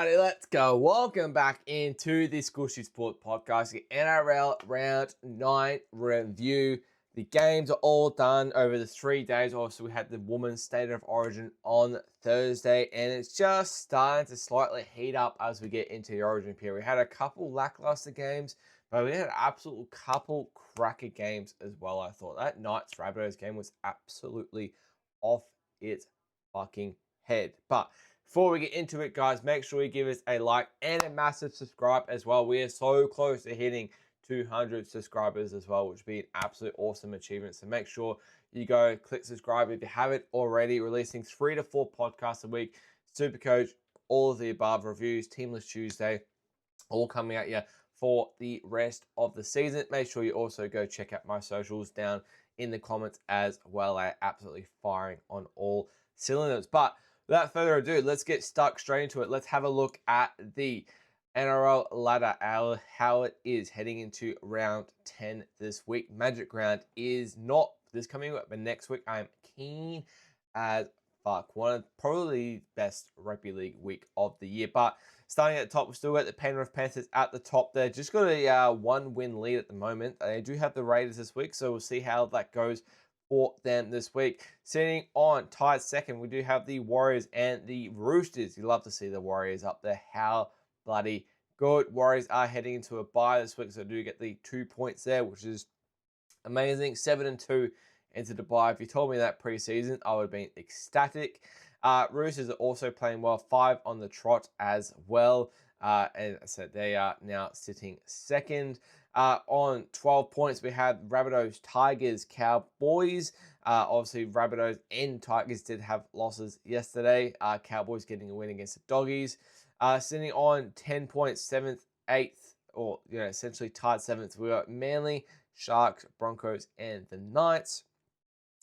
Alrighty, let's go. Welcome back into the Skooshi Sport Podcast, the NRL Round 9 review. The games are all done over the 3 days. Also, we had the Women's State of Origin on Thursday, and it's just starting to slightly heat up as we get into the Origin period. We had a couple lackluster games, but we had an absolute couple cracker games as well, I thought. That Knights Rabbitohs game was absolutely off its fucking head. But before we get into it, guys, make sure you give us a like and a massive subscribe as well. We are so close to hitting 200 subscribers as well, which would be an absolute awesome achievement. So make sure you go click subscribe if you haven't already. Releasing 3 to 4 podcasts a week. Supercoach, all of the above, reviews, Teamless Tuesday, all coming at you for the rest of the season. Make sure you also go check out my socials down in the comments as well. I'm absolutely firing on all cylinders. But without further ado, let's get stuck straight into it. Let's have a look at the NRL ladder, how it is heading into round 10 this week. Magic round is not this coming week, but next week. I'm keen as fuck. One of probably the best rugby league week of the year. But starting at the top, we've still got the Penrith Panthers at the top there. Just got a 1-win lead at the moment. They do have the Raiders this week, so we'll see how that goes for them this week. Sitting on tied second, we do have the Warriors and the Roosters. You love to see the Warriors up there. How bloody good. Warriors are heading into a bye this week, so do get the 2 points there, which is amazing. 7-2 into the bye. If you told me that pre-season, I would have been ecstatic. Roosters are also playing well, 5 on the trot as well. And so they are now sitting second. On 12 points, we have Rabbitohs, Tigers, Cowboys. Obviously, Rabbitohs and Tigers did have losses yesterday. Cowboys getting a win against the Doggies. Sitting on 10 points, 7th, 8th, or essentially tied 7th. We got Manly, Sharks, Broncos, and the Knights.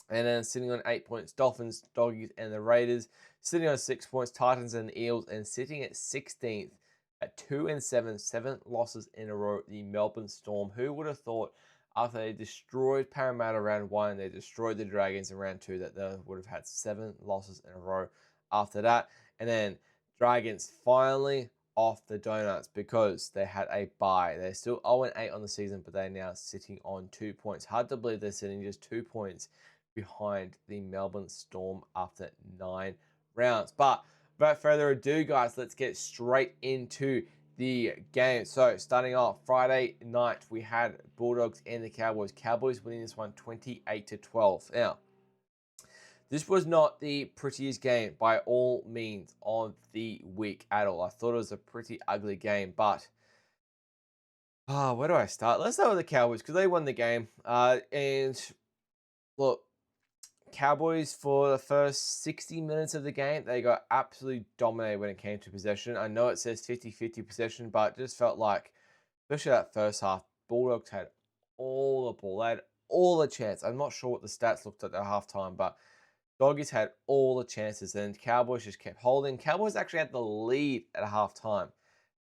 And then sitting on 8 points, Dolphins, Doggies, and the Raiders. Sitting on 6 points, Titans and the Eels. And sitting at 16th at 2-7, 7 losses in a row, the Melbourne Storm. Who would have thought after they destroyed Parramatta round 1, they destroyed the Dragons in round 2, that they would have had 7 losses in a row after that. And then Dragons finally off the donuts because they had a bye. They're still 0-8 on the season, but they're now sitting on 2 points. Hard to believe they're sitting just 2 points behind the Melbourne Storm after 9 rounds. But without further ado, guys, let's get straight into the game. So starting off Friday night, we had Bulldogs and the Cowboys. Cowboys winning this one 28-12. Now, this was not the prettiest game by all means of the week at all. I thought it was a pretty ugly game, but where do I start? Let's start with the Cowboys because they won the game. And look, Cowboys, for the first 60 minutes of the game, they got absolutely dominated when it came to possession. I know it says 50-50 possession, but it just felt like, especially that first half, Bulldogs had all the ball. They had all the chance. I'm not sure what the stats looked at halftime, but Doggies had all the chances, and Cowboys just kept holding. Cowboys actually had the lead at halftime.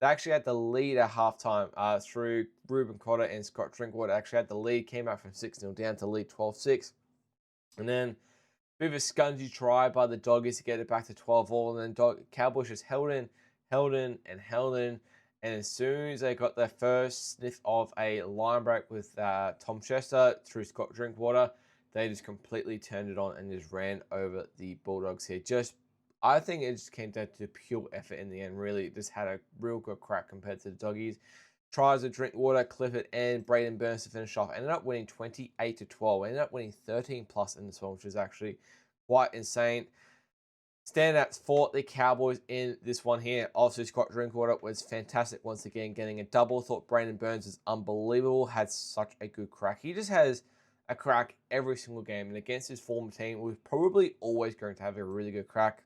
They actually had the lead at halftime through Ruben Cotter and Scott Drinkwater. Actually had the lead, came out from 6-0 down to lead 12-6. And then a bit of a scungy try by the Doggies to get it back to 12-all. And then Cowboys just held in. And as soon as they got their first sniff of a line break with Tom Chester through Scott Drinkwater, they just completely turned it on and just ran over the Bulldogs here. I think it just came down to pure effort in the end, really. Just had a real good crack compared to the Doggies. Tries of Drinkwater, Clifford, and Braden Burns to finish off. Ended up winning 28-12. Ended up winning 13+ in this one, which is actually quite insane. Standouts for the Cowboys in this one here. Obviously, Scott Drinkwater was fantastic once again, getting a double. Thought Braden Burns was unbelievable. Had such a good crack. He just has a crack every single game. And against his former team, we're probably always going to have a really good crack.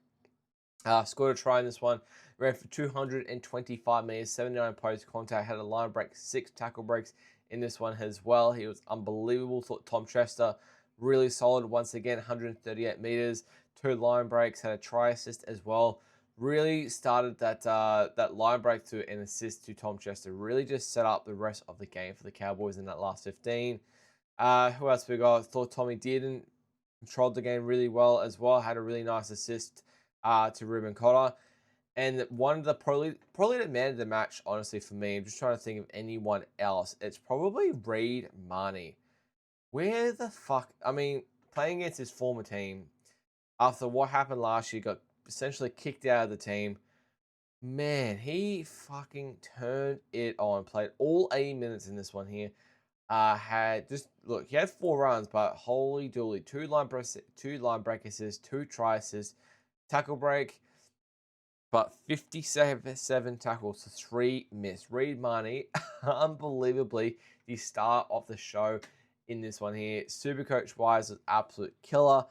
Scored a try in this one. Ran for 225 meters, 79 post contact. Had a line break, 6 tackle breaks in this one as well. He was unbelievable. Thought Tom Chester really solid once again. 138 meters, 2 line breaks. Had a try assist as well. Really started that line break to an assist to Tom Chester. Really just set up the rest of the game for the Cowboys in that last 15. Who else we got? Thought Tommy Dearden controlled the game really well as well. Had a really nice assist to Ruben Cotter. And one of the probably the man of the match, honestly, for me, I'm just trying to think of anyone else. It's probably Reid Marnie. Where the fuck? I mean, playing against his former team after what happened last year, got essentially kicked out of the team. Man, he fucking turned it on. Played all 80 minutes in this one here. Had just look, he had 4 runs, but holy dooly, two line break assists, 2 try assists, tackle break, but 57 tackles to 3 missed. Reid Marnie, unbelievably, the star of the show in this one here. Supercoach wise, was absolute killer.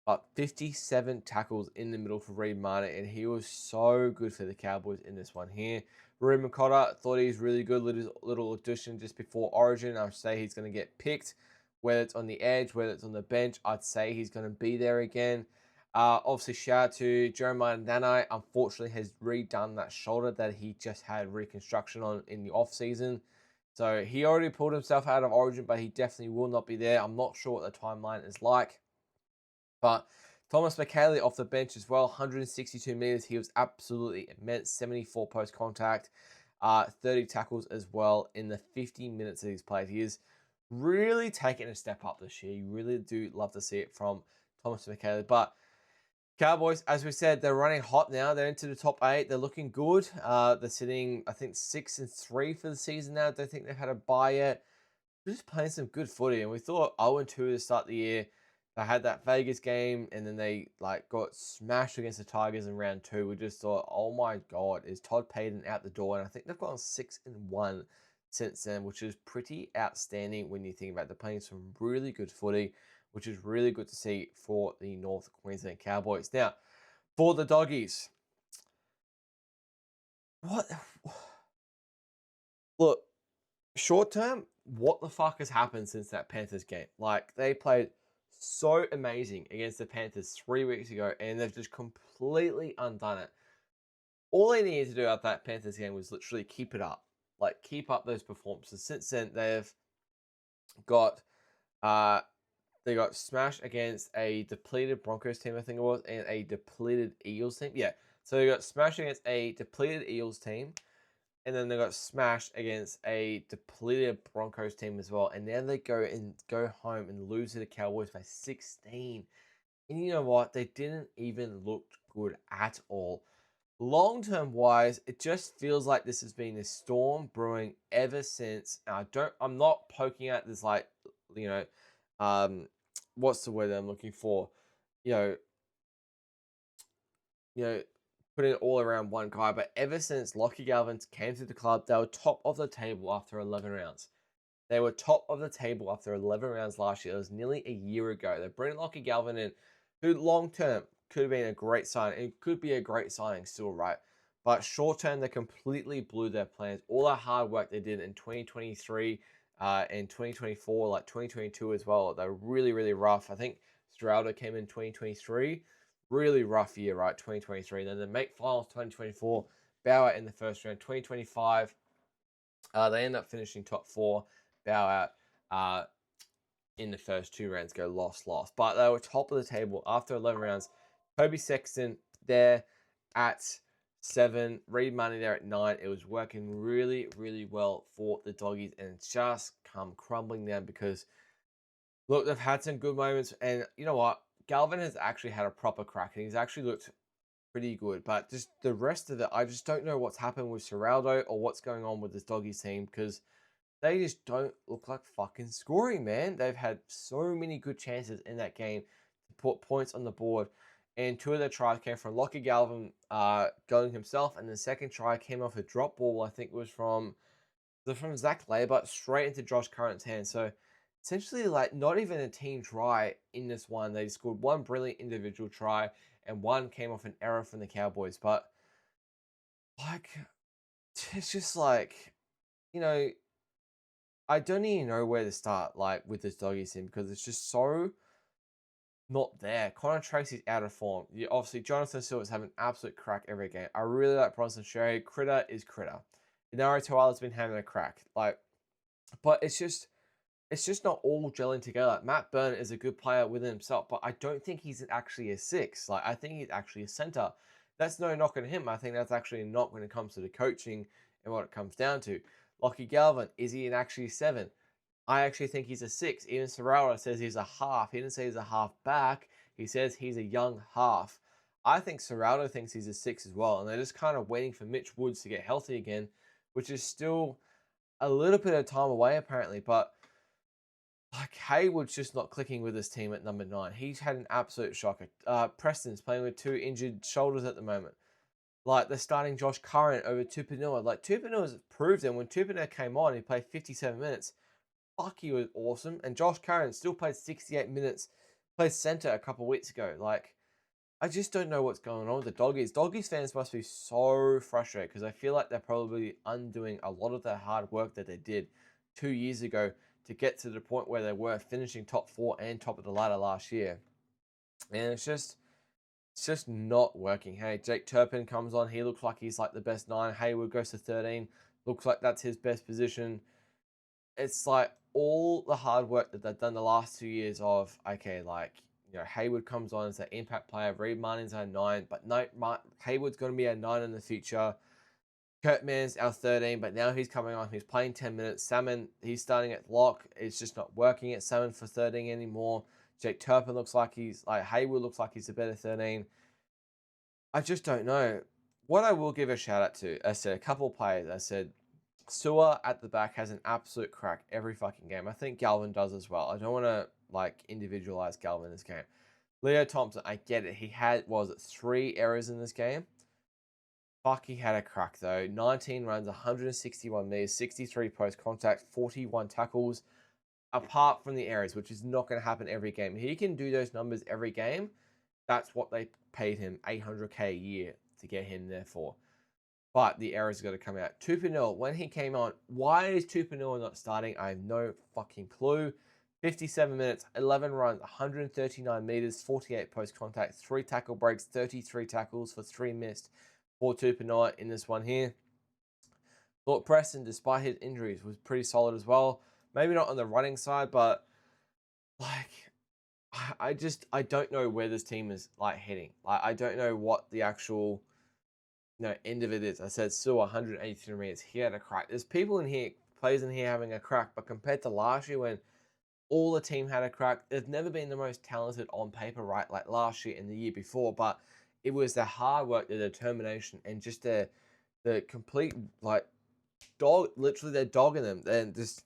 But 57 tackles in the middle for Reid Marnie, and he was so good for the Cowboys in this one here. Ruben Cotter thought he was really good. Little audition just before Origin. I'd say he's going to get picked. Whether it's on the edge, whether it's on the bench, I'd say he's going to be there again. Obviously, shout out to Jeremiah Nanai. Unfortunately, has redone that shoulder that he just had reconstruction on in the off-season. So he already pulled himself out of Origin, but he definitely will not be there. I'm not sure what the timeline is like. But Thomas McKaylee off the bench as well, 162 meters. He was absolutely immense. 74 post contact, 30 tackles as well in the 50 minutes that he's played. He is really taking a step up this year. You really do love to see it from Thomas McKaylee. But Cowboys, as we said, they're running hot now. They're into the top 8. They're looking good. They're sitting, I think, 6-3 for the season now. I don't think they've had a bye yet. They're just playing some good footy. And we thought 0-2 to start the year. They had that Vegas game, and then they got smashed against the Tigers in round 2. We just thought, oh my god, is Todd Payton out the door? And I think they've gone 6-1 since then, which is pretty outstanding when you think about it. They're playing some really good footy, which is really good to see for the North Queensland Cowboys. Now, for the Doggies, what? Look, short term, what the fuck has happened since that Panthers game? They played so amazing against the Panthers 3 weeks ago, and they've just completely undone it. All they needed to do at that Panthers game was literally keep it up. Keep up those performances. Since then, they've got they got smashed against a depleted Broncos team, I think it was, and a depleted Eagles team. Yeah. So they got smashed against a depleted Eagles team, and then they got smashed against a depleted Broncos team as well. And now they go home and lose to the Cowboys by 16. And you know what? They didn't even look good at all. Long-term wise, it just feels like this has been a storm brewing ever since. I'm not poking at this what's the word that I'm looking for? You know, putting it all around one guy, but ever since Lockie Galvin came to the club, they were top of the table after 11 rounds. They were top of the table after 11 rounds last year. It was nearly a year ago. They bring Lockie Galvin in, who long term could have been a great signing. It could be a great signing still, right? But short term, they completely blew their plans. All that hard work they did in 2023 and 2024, 2022 as well, they were really, really rough. I think Straldo came in 2023. Really rough year, right? 2023. Then they make finals 2024, bow out in the first round. 2025, they end up finishing top 4, bow out in the first 2 rounds, go lost. But they were top of the table after 11 rounds. Kobe Sexton there at 7, Reid Marnie there at 9. It was working really, really well for the Doggies, and it's just come crumbling down because, look, they've had some good moments, and you know what? Galvin has actually had a proper crack, and he's actually looked pretty good. But just the rest of it, I just don't know what's happened with Seraldo or what's going on with this Doggies team, because they just don't look like fucking scoring, man. They've had so many good chances in that game to put points on the board. And 2 of their tries came from Lockie Galvin going himself, and the second try came off a drop ball, I think it was from Zach Labour, straight into Josh Curran's hand. So essentially, not even a team try in this one. They scored 1 brilliant individual try, and 1 came off an error from the Cowboys. But it's just I don't even know where to start with this Doggies team, because it's just so not there. Connor Tracy's out of form. Obviously, Jonathan Silva's having an absolute crack every game. I really like Bronson Sherry. Critter is Critter. Inari Tuala's been having a crack. But it's just not all gelling together. Matt Byrne is a good player within himself, but I don't think he's actually a 6. I think he's actually a center. That's no knock on him. I think that's actually a knock when it comes to the coaching and what it comes down to. Lockie Galvin, is he an actually 7? I actually think he's a 6. Even Serrao says he's a half. He didn't say he's a half back. He says he's a young half. I think Serrao thinks he's a 6 as well. And they're just kind of waiting for Mitch Woods to get healthy again, which is still a little bit of time away apparently. But like Hayward's just not clicking with his team at number 9. He's had an absolute shocker. Preston's playing with 2 injured shoulders at the moment. Like, they're starting Josh Curran over Tupanua. Like, Tupanua's proved them. When Tupanua came on, he played 57 minutes. Fuck, he was awesome. And Josh Curran still played 68 minutes. Played centre a couple of weeks ago. Like, I just don't know what's going on with the Doggies. Doggies fans must be so frustrated because I feel like they're probably undoing a lot of their hard work that they did 2 years ago to get to the point where they were finishing top 4 and top of the ladder last year. And it's just not working. Hey, Jake Turpin comes on. He looks like he's like the best 9. Hayward goes to 13. Looks like that's his best position. It's like all the hard work that they've done the last 2 years of, okay, like, you know, Hayward comes on as an impact player. Reed Martin's our 9, but no, Hayward's going to be our 9 in the future. Kurtman's our 13, but now he's coming on. He's playing 10 minutes. Salmon, he's starting at lock. It's just not working at Salmon for 13 anymore. Jake Turpin looks like Hayward looks like he's a better 13. I just don't know. What I will give a shout out to, I said a couple of players. I said Sewer at the back has an absolute crack every fucking game. I think Galvin does as well. I don't want to like individualize Galvin in this game. Leo Thompson, I get it. He had, 3 errors in this game. Fuck, he had a crack though. 19 runs, 161 meters, 63 post contact, 41 tackles. Apart from the errors, which is not going to happen every game. He can do those numbers every game. That's what they paid him $800K a year to get him there for. But the errors got to come out. Tupanua, when he came on, why is Tupanua not starting? I have no fucking clue. 57 minutes, 11 runs, 139 meters, 48 post contact, 3 tackle breaks, 33 tackles for 3 missed for Tupanua in this one here. Thought Preston, despite his injuries, was pretty solid as well. Maybe not on the running side, but like I don't know where this team is like heading. Like I don't know what the actual end of it is. I said still 183 minutes. He had a crack. There's people in here, players in here having a crack, but compared to last year when all the team had a crack, they've never been the most talented on paper, right? Like last year and the year before, but it was the hard work, the determination, and just the complete like dog. Literally, they're dogging them and just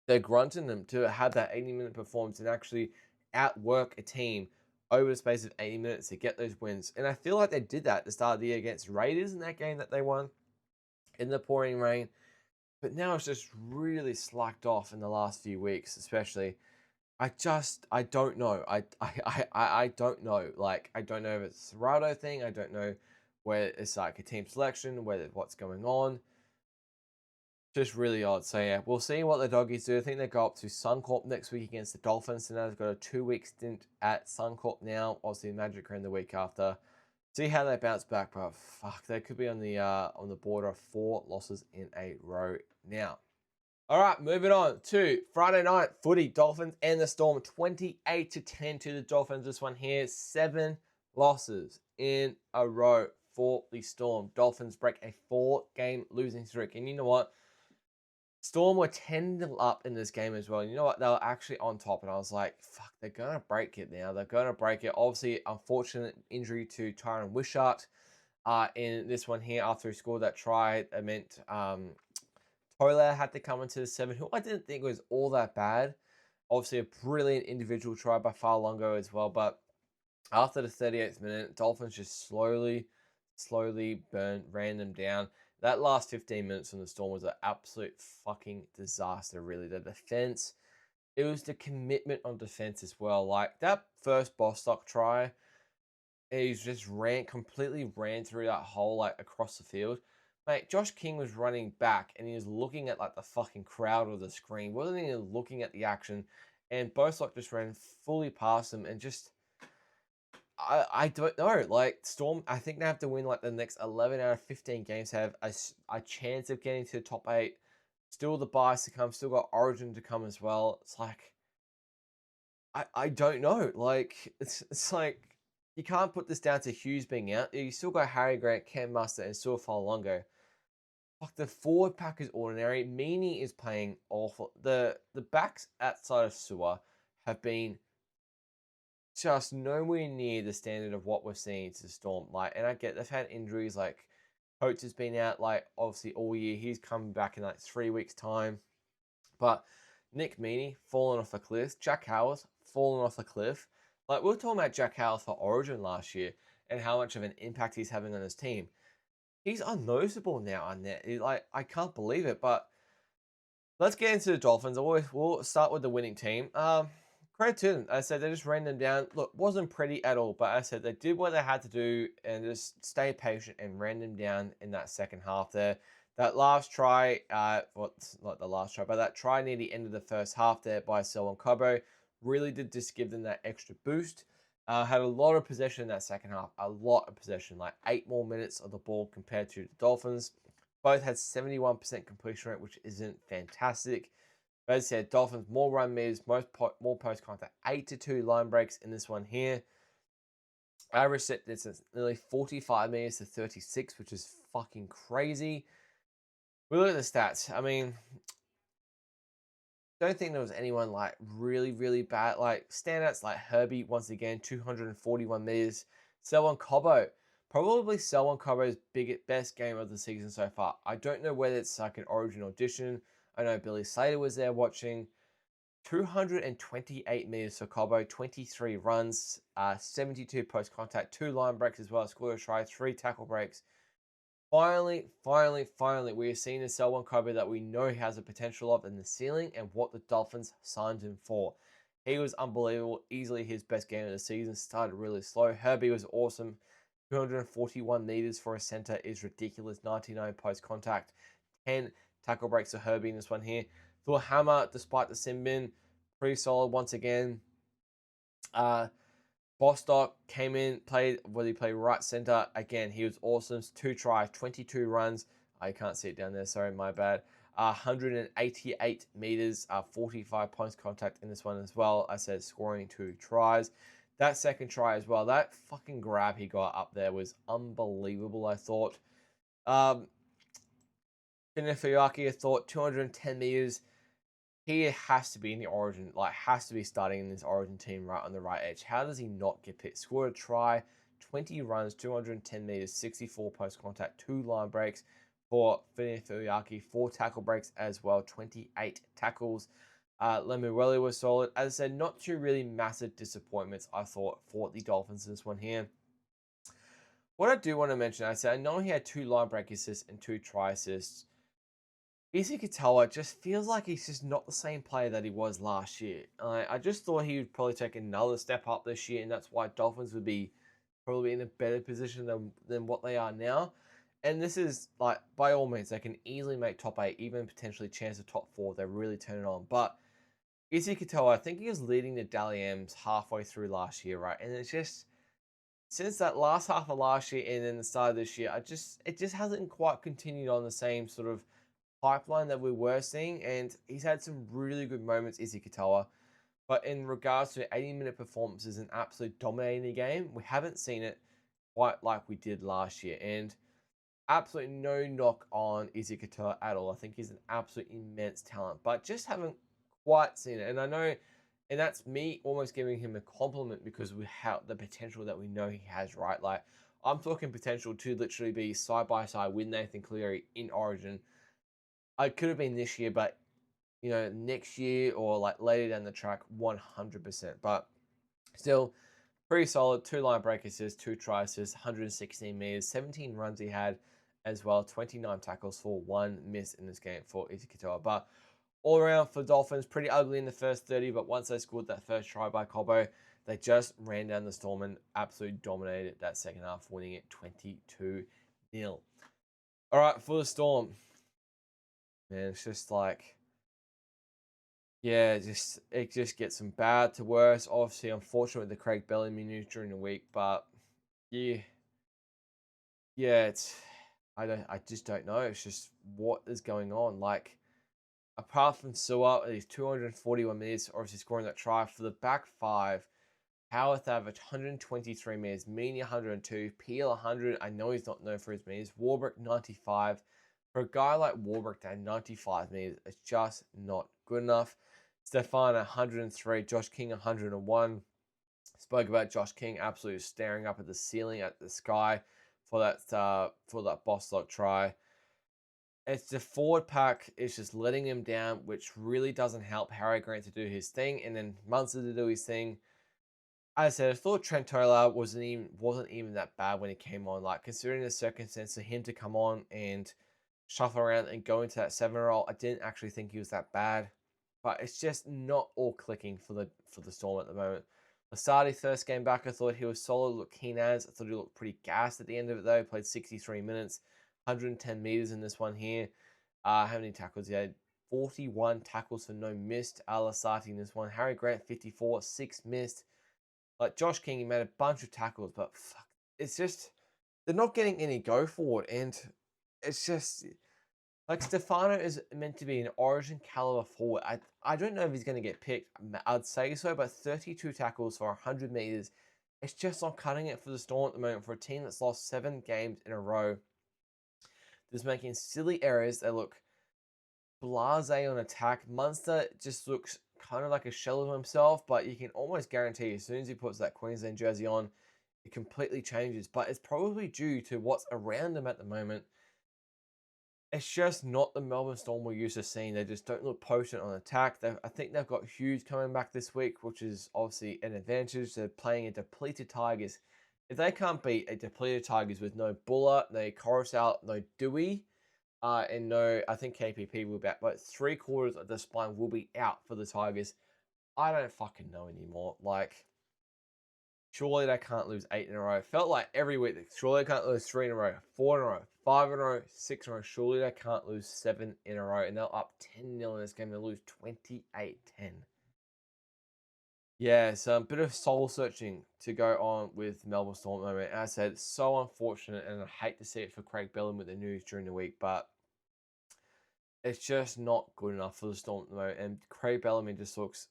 they're grunting them to have that 80-minute performance and actually outwork a team over the space of 80 minutes to get those wins. And I feel like they did that at the start of the year against Raiders in that game that they won in the pouring rain. But now it's just really slacked off in the last few weeks, especially. I don't know. I don't know. Like, I don't know if it's a Serrao thing. I don't know where it's like a team selection, what's going on. Just really odd. So yeah, we'll see what the Doggies do. I think they go up to Suncorp next week against the Dolphins. So now they've got a 2-week stint at Suncorp now. Obviously Magic are in the week after. See how they bounce back, but fuck, they could be on the border of 4 losses in a row now. All right, moving on to Friday night footy. Dolphins and the Storm, 28-10 to the Dolphins. This one here, 7 losses in a row for the Storm. Dolphins break a 4-game losing streak, and you know what? Storm were 10-0 up in this game as well. And you know what? They were actually on top. And I was like, fuck, they're going to break it now. They're going to break it. Obviously, unfortunate injury to Tyron Wishart in this one here after he scored that try. It meant Tola had to come into the 7, who I didn't think was all that bad. Obviously, a brilliant individual try by Farlongo as well. But after the 38th minute, Dolphins just slowly ran them down. That last 15 minutes from the Storm was an absolute fucking disaster, really. The defense, it was the commitment on defense as well. Like, that first Bostock try, he just completely ran through that hole, like, across the field. Mate, Josh King was running back, and he was looking at, like, the fucking crowd or the screen. Wasn't even looking at the action. And Bostock just ran fully past him and just... I don't know. Like, Storm, I think they have to win like the next 11 out of 15 games to have a chance of getting to the top 8. Still the buys to come. Still got Origin to come as well. It's like, I don't know. Like, it's like, you can't put this down to Hughes being out. You still got Harry Grant, Cam Mustard, and Suafala Longo. Fuck, the forward pack is ordinary. Meaney is playing awful. The backs outside of Sua have been just nowhere near the standard of what we're seeing to the Storm. Like, and I get they've had injuries. Like, Coates has been out like obviously all year. He's coming back in like 3 weeks' time. But Nick Meaney falling off a cliff. Jack Howard falling off a cliff. Like, we were talking about Jack Howard for Origin last year and how much of an impact he's having on his team. He's unnoticeable now on that. Like, I can't believe it. But let's get into the Dolphins. We'll start with the winning team. Credit to them. I said they just ran them down. Look, wasn't pretty at all, but I said they did what they had to do and just stay patient and ran them down in that second half there. That last try, well, not the last try, but that try near the end of the first half there by Selwyn Cobbo really did just give them that extra boost. Had a lot of possession in that second half, a lot of possession, like 8 more minutes of the ball compared to the Dolphins. Both had 71% completion rate, which isn't fantastic. But as I said, Dolphins more run meters, more post contact, 8-2 line breaks in this one here. Average set distance nearly 45 meters to 36, which is fucking crazy. We look at the stats. I mean, don't think there was anyone like really, really bad. Like standouts like Herbie, once again, 241 meters. Selwyn Cobbo, probably Selwyn Cobbo's best game of the season so far. I don't know whether it's like an Origin audition. I know Billy Slater was there watching. 228 meters for Cobbo, 23 runs, 72 post contact, 2 line breaks as well. Scored a try, 3 tackle breaks. Finally, we are seeing a Selwyn Cobbo that we know he has the potential of in the ceiling and what the Dolphins signed him for. He was unbelievable, easily his best game of the season. Started really slow. Herbie was awesome. 241 meters for a center is ridiculous. 99 post contact, 10 tackle breaks for Herbie in this one here. Thor Hammer, despite the sin bin, pretty solid once again. Bostock came in, played right center. Again, he was awesome. 2 tries, 22 runs. I can't see it down there. Sorry, my bad. 188 meters, 45 points contact in this one as well. I said scoring 2 tries. That second try as well, that fucking grab he got up there was unbelievable, I thought. Finifuyaki, I thought 210 meters. He has to be in the Origin, like has to be starting in this Origin team right on the right edge. How does he not get picked? Scored a try, 20 runs, 210 meters, 64 post contact, 2 line breaks for Finifuyaki, 4 tackle breaks as well, 28 tackles. Lemuelu was solid. As I said, not 2 really massive disappointments, I thought, for the Dolphins this one here. What I do want to mention, I said, I know he had 2 line break assists and 2 try assists. Izzy Katoa just feels like he's just not the same player that he was last year. I just thought he would probably take another step up this year, and that's why Dolphins would be probably in a better position than what they are now. And this is, like, by all means, they can easily make top 8, even potentially chance of top 4. They really turn it on. But Izzy Katoa, I think he was leading the Dally M's halfway through last year, right? And it's just, since that last half of last year and then the start of this year, it just hasn't quite continued on the same sort of pipeline that we were seeing, and he's had some really good moments, Izzy Katoa. But in regards to 80-minute performances and absolute dominating the game, we haven't seen it quite like we did last year. And absolutely no knock on Izzy Katoa at all. I think he's an absolute immense talent, but just haven't quite seen it. And I know, and that's me almost giving him a compliment because we have the potential that we know he has, right? Like, I'm talking potential to literally be side by side with Nathan Cleary in Origin. I could have been this year, but next year or like later down the track, 100%. But still, pretty solid. 2 line break assists, 2 try assists, 116 meters, 17 runs he had as well, 29 tackles for 1 miss in this game for Izzy Katoa. But all around for Dolphins, pretty ugly in the first 30, but once they scored that first try by Cobbo, they just ran down the Storm and absolutely dominated that second half, winning it 22-0. All right, for the Storm. Man, it's just like, yeah, it just gets from bad to worse. Obviously, unfortunate with the Craig Bellamy news during the week, but yeah, I just don't know. It's just what is going on. Like, apart from Sua, he's 241 minutes, obviously scoring that try for the back 5. Howarth average 123 meters, Meany 102, Peel 100. I know he's not known for his meters. Warbrick 95. For a guy like Warbrick to have 95 meters, it's just not good enough. Stefan 103, Josh King 101. Spoke about Josh King absolutely staring up at the ceiling, at the sky for that boss lock try. It's the forward pack is just letting him down, which really doesn't help Harry Grant to do his thing, and then Munster to do his thing. As I said, I thought Trent Tola wasn't even that bad when he came on. Like, considering the circumstance for him to come on and shuffle around and go into that 7 role, I didn't actually think he was that bad. But it's just not all clicking for the Storm at the moment. Lasardi first game back, I thought he was solid. Looked keen as. I thought he looked pretty gassed at the end of it though. He played 63 minutes, 110 meters in this one here. How many tackles he had? 41 tackles for no missed. Lasardi in this one. Harry Grant 54, 6 missed. Like Josh King, he made a bunch of tackles, but fuck, it's just they're not getting any go forward, and it's just like Stefano is meant to be an Origin caliber forward. I don't know if he's going to get picked. I'd say so, but 32 tackles for 100 meters, it's just not cutting it for the Storm at the moment for a team that's lost 7 games in a row. Just making silly errors. They look blasé on attack. Munster just looks kind of like a shell of himself, but you can almost guarantee as soon as he puts that Queensland jersey on, it completely changes. But it's probably due to what's around him at the moment. It's just not the Melbourne Storm we're used to seeing. They just don't look potent on attack. I think they've got Hughes coming back this week, which is obviously an advantage. They're playing a depleted Tigers. If they can't beat a depleted Tigers with no Buller, no Coruscant, no Dewey, and no, I think KPP will be back, but 3/4 of the spine will be out for the Tigers. I don't fucking know anymore. Like, surely they can't lose 8 in a row. Felt like every week, surely they can't lose 3 in a row, 4 in a row, 5 in a row, 6 in a row. Surely they can't lose 7 in a row. And they're up 10-0 in this game. They lose 28-10. Yeah, so a bit of soul searching to go on with Melbourne Storm at the moment. As I said, so unfortunate, and I hate to see it for Craig Bellamy with the news during the week, but it's just not good enough for the Storm at the moment. And Craig Bellamy just looks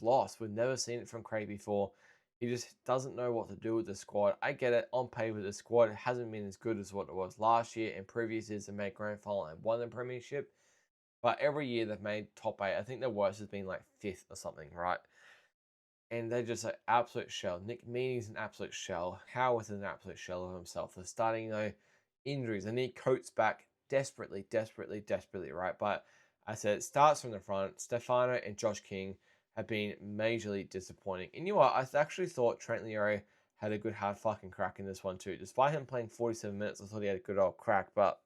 lost. We've never seen it from Craig before. He just doesn't know what to do with the squad. I get it. On paper, the squad hasn't been as good as what it was last year and previous years. They made grand final and won the premiership. But every year they've made top 8. I think the worst has been like 5th or something, right? And they're just an absolute shell. Nick Meaney's an absolute shell. Howarth is an absolute shell of himself. They're starting, injuries. They need Coates back desperately, right? But I said it starts from the front. Stefano and Josh King have been majorly disappointing. And you know what? I actually thought Trent Loiero had a good hard fucking crack in this one too. Despite him playing 47 minutes, I thought he had a good old crack, but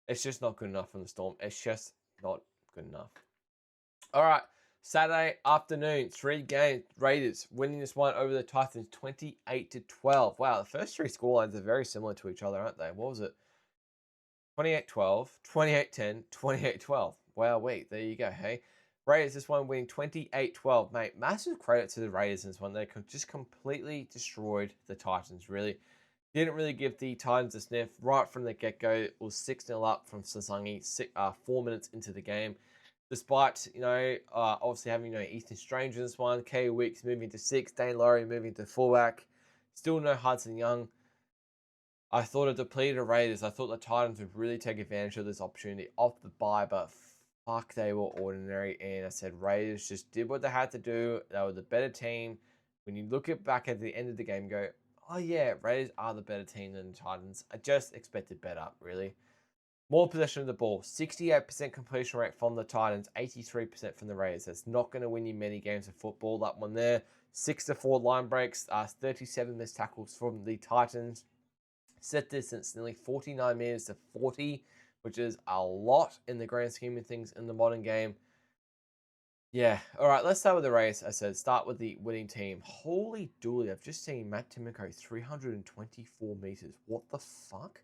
it's just not good enough from the Storm. It's just not good enough. All right. Saturday afternoon, 3 games. Raiders winning this one over the Titans 28-12. Wow, the first 3 scorelines are very similar to each other, aren't they? What was it? 28-12, 28-10, 28-12. Wow, wait, there you go, hey? Raiders, this one winning 28-12. Mate, massive credit to the Raiders in this one. They just completely destroyed the Titans, really. Didn't really give the Titans a sniff right from the get-go. It was 6-0 up from Sasangi 4 minutes into the game. Despite, obviously having, Ethan Strange in this one, K Weeks moving to 6, Dane Laurie moving to fullback. Still no Hudson Young. I thought it depleted the Raiders. I thought the Titans would really take advantage of this opportunity off the bye, but fuck, they were ordinary. And I said Raiders just did what they had to do. They were the better team. When you look back at the end of the game, go, oh yeah, Raiders are the better team than the Titans. I just expected better, really. More possession of the ball, 68% completion rate from the Titans, 83% from the Raiders. That's not going to win you many games of football. That one there, 6-4 line breaks, 37 missed tackles from the Titans. Set distance, nearly 49 meters to 40, which is a lot in the grand scheme of things in the modern game. Yeah, all right, let's start with the Raiders. I said start with the winning team. Holy dooly, I've just seen Matt Timoko 324 meters. What the fuck?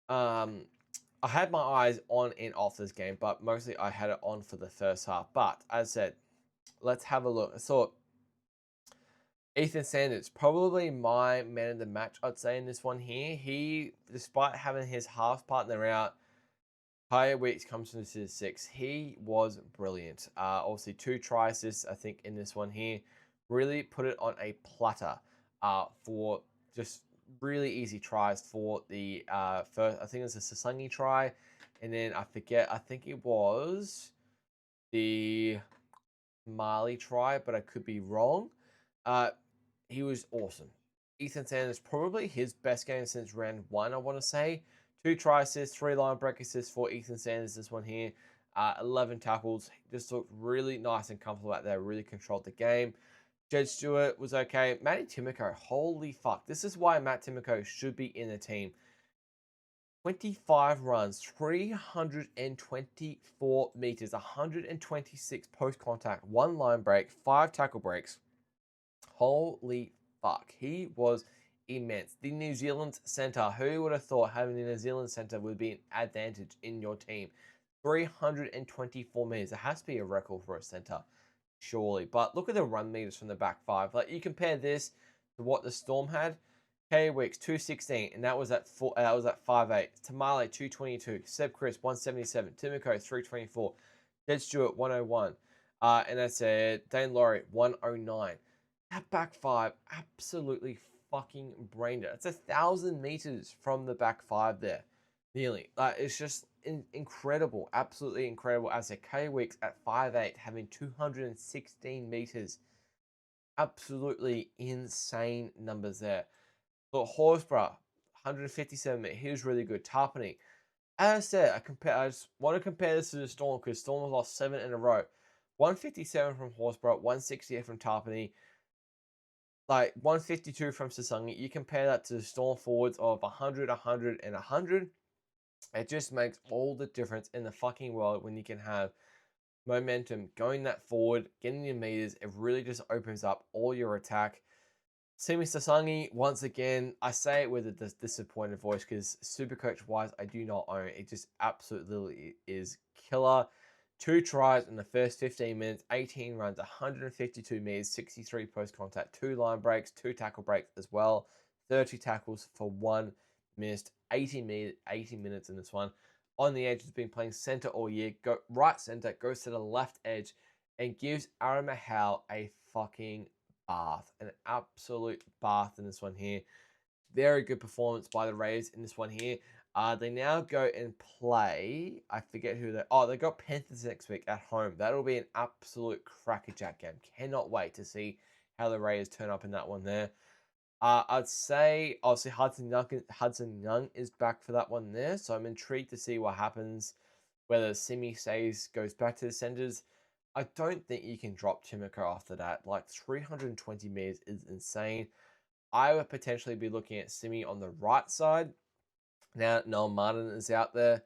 I had my eyes on and off this game, but mostly I had it on for the first half. But as I said, let's have a look. I thought Ethan Sanders, probably my man of the match, I'd say, in this one here. He, despite having his half partner out, Higher Weeks comes from the 6. He was brilliant. Obviously, 2 try assists, I think, in this one here. Really put it on a platter for just really easy tries for the first. I think it was a Sasangi try. And then I forget, I think it was the Marley try, but I could be wrong. He was awesome. Ethan Sanders, probably his best game since round 1, I want to say. 2 try assists, 3 line break assists for Ethan Sanders, this one here. 11 tackles. Just looked really nice and comfortable out there. Really controlled the game. Jed Stewart was okay. Matty Timoko, holy fuck. This is why Matt Timoko should be in the team. 25 runs, 324 meters, 126 post contact, 1 line break, 5 tackle breaks. Holy fuck. He was immense. The New Zealand centre. Who would have thought having the New Zealand centre would be an advantage in your team? 324 meters. It has to be a record for a centre, surely. But look at the run meters from the back 5. Like, you compare this to what the Storm had. K Wicks 216, and that was at 5'8". Tamale 222. Seb Chris 177. Timoko 324. Jed Stewart 101. And that's Dane Laurie 109. That back 5 absolutely fucking brained it. It's 1,000 meters from the back 5 there, nearly. It's just incredible, absolutely incredible. As a K Weeks at 5'8", having 216 meters, absolutely insane numbers there. But Horsburgh, 157 meters, he was really good. Tarpany, as I said, I just want to compare this to the Storm because Storm has lost 7 in a row. 157 from Horsburgh, 168 from Tarpany. Like 152 from Sasangi, you compare that to the Storm forwards of 100, 100, and 100. It just makes all the difference in the fucking world when you can have momentum going that forward, getting your meters. It really just opens up all your attack. Simi Sasangi, once again, I say it with a disappointed voice because Supercoach wise, I do not own it. It just absolutely is killer. 2 tries in the first 15 minutes, 18 runs, 152 meters, 63 post contact, 2 line breaks, 2 tackle breaks as well, 30 tackles for 1 missed, 80 minutes in this one. On the edge, has been playing center all year. Go right center, goes to the left edge, and gives Aaron Mahal a fucking bath, an absolute bath in this one here. Very good performance by the Raiders in this one here. They now go and play, I forget who they got Panthers next week at home. That'll be an absolute crackerjack game. Cannot wait to see how the Raiders turn up in that one there. I'd say, obviously, Hudson Young is back for that one there, so I'm intrigued to see what happens, whether Simi goes back to the centers. I don't think you can drop Timoko after that. Like, 320 meters is insane. I would potentially be looking at Simi on the right side. Now Noel Martin is out there.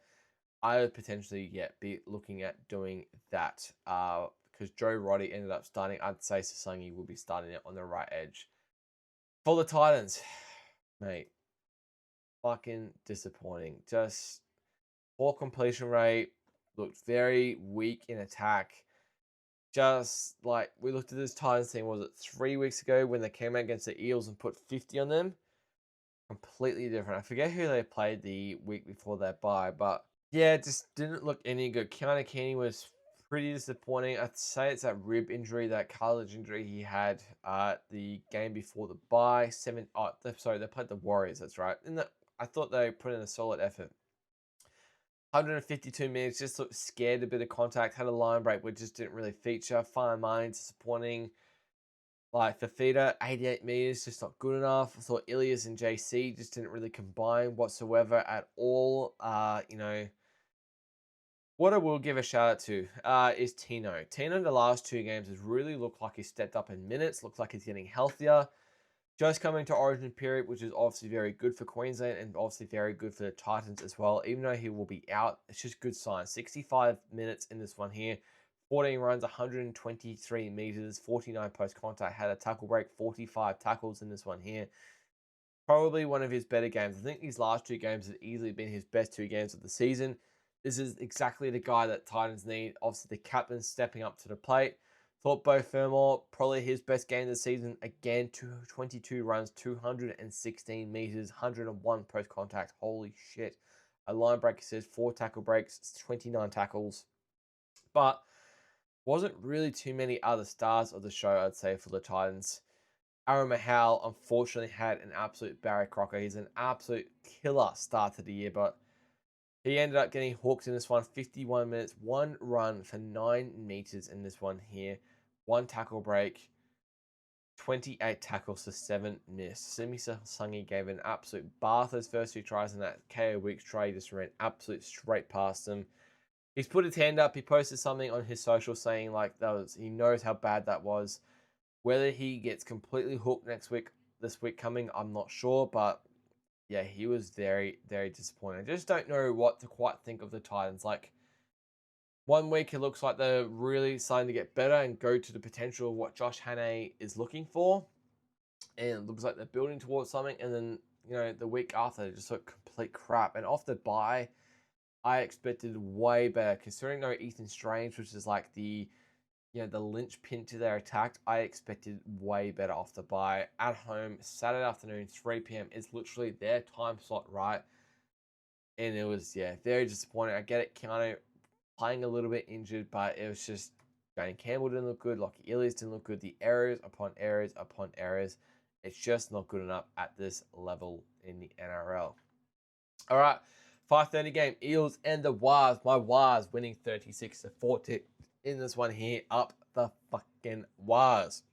I would potentially, be looking at doing that. Because Joe Roddy ended up starting. I'd say Sasangi will be starting it on the right edge. For the Titans, mate, fucking disappointing. Just poor completion rate. Looked very weak in attack. Just like we looked at this Titans team, was it 3 weeks ago when they came out against the Eels and put 50 on them? Completely different. I forget who they played the week before that bye, but yeah, it just didn't look any good. Keanu Keeney was pretty disappointing. I'd say it's that rib injury, that cartilage injury he had the game before the bye. They played the Warriors, that's right. And I thought they put in a solid effort. 152 minutes, just looked scared, a bit of contact, had a line break, but just didn't really feature. Fine Mind, disappointing. Like Fafita, 88 meters, just not good enough. I thought Ilias and JC just didn't really combine whatsoever at all. What I will give a shout out to is Tino. Tino in the last 2 games has really looked like he's stepped up in minutes, looks like he's getting healthier. Just coming to Origin period, which is obviously very good for Queensland and obviously very good for the Titans as well. Even though he will be out, it's just good sign. 65 minutes in this one here. 14 runs, 123 meters, 49 post contact, had a tackle break, 45 tackles in this one here. Probably one of his better games. I think these last 2 games have easily been his best 2 games of the season. This is exactly the guy that Titans need. Obviously, the captain stepping up to the plate. Thought Beau Fermor, probably his best game of the season. Again, 22 runs, 216 meters, 101 post contact. Holy shit. A line break says 4 tackle breaks, 29 tackles. But wasn't really too many other stars of the show, I'd say, for the Titans. Aaron Mahal, unfortunately, had an absolute Barry Crocker. He's an absolute killer start to the year, but he ended up getting hooked in this one. 51 minutes, 1 run for 9 meters in this one here. 1 tackle break, 28 tackles to 7 missed. Simi Sungi gave an absolute bath those first 2 tries, and that KO Weeks try just ran absolute straight past him. He's put his hand up. He posted something on his social saying like he knows how bad that was. Whether he gets completely hooked this week coming, I'm not sure. But yeah, he was very, very disappointed. I just don't know what to quite think of the Titans. Like, one week it looks like they're really starting to get better and go to the potential of what Josh Hannay is looking for. And it looks like they're building towards something. And then, the week after, they just look complete crap. And off the bye, I expected way better. Considering no Ethan Strange, which is like the linchpin to their attack, I expected way better off the bye. At home, Saturday afternoon, 3 p.m. is literally their time slot, right? And it was, very disappointing. I get it, Keanu playing a little bit injured, but it was just, Jane Campbell didn't look good, Lockie Ilias didn't look good, the errors upon errors upon errors. It's just not good enough at this level in the NRL. All right, 5:30 game, Eels and the Wars. My Wars winning 36-40 in this one here, up the fucking Wars.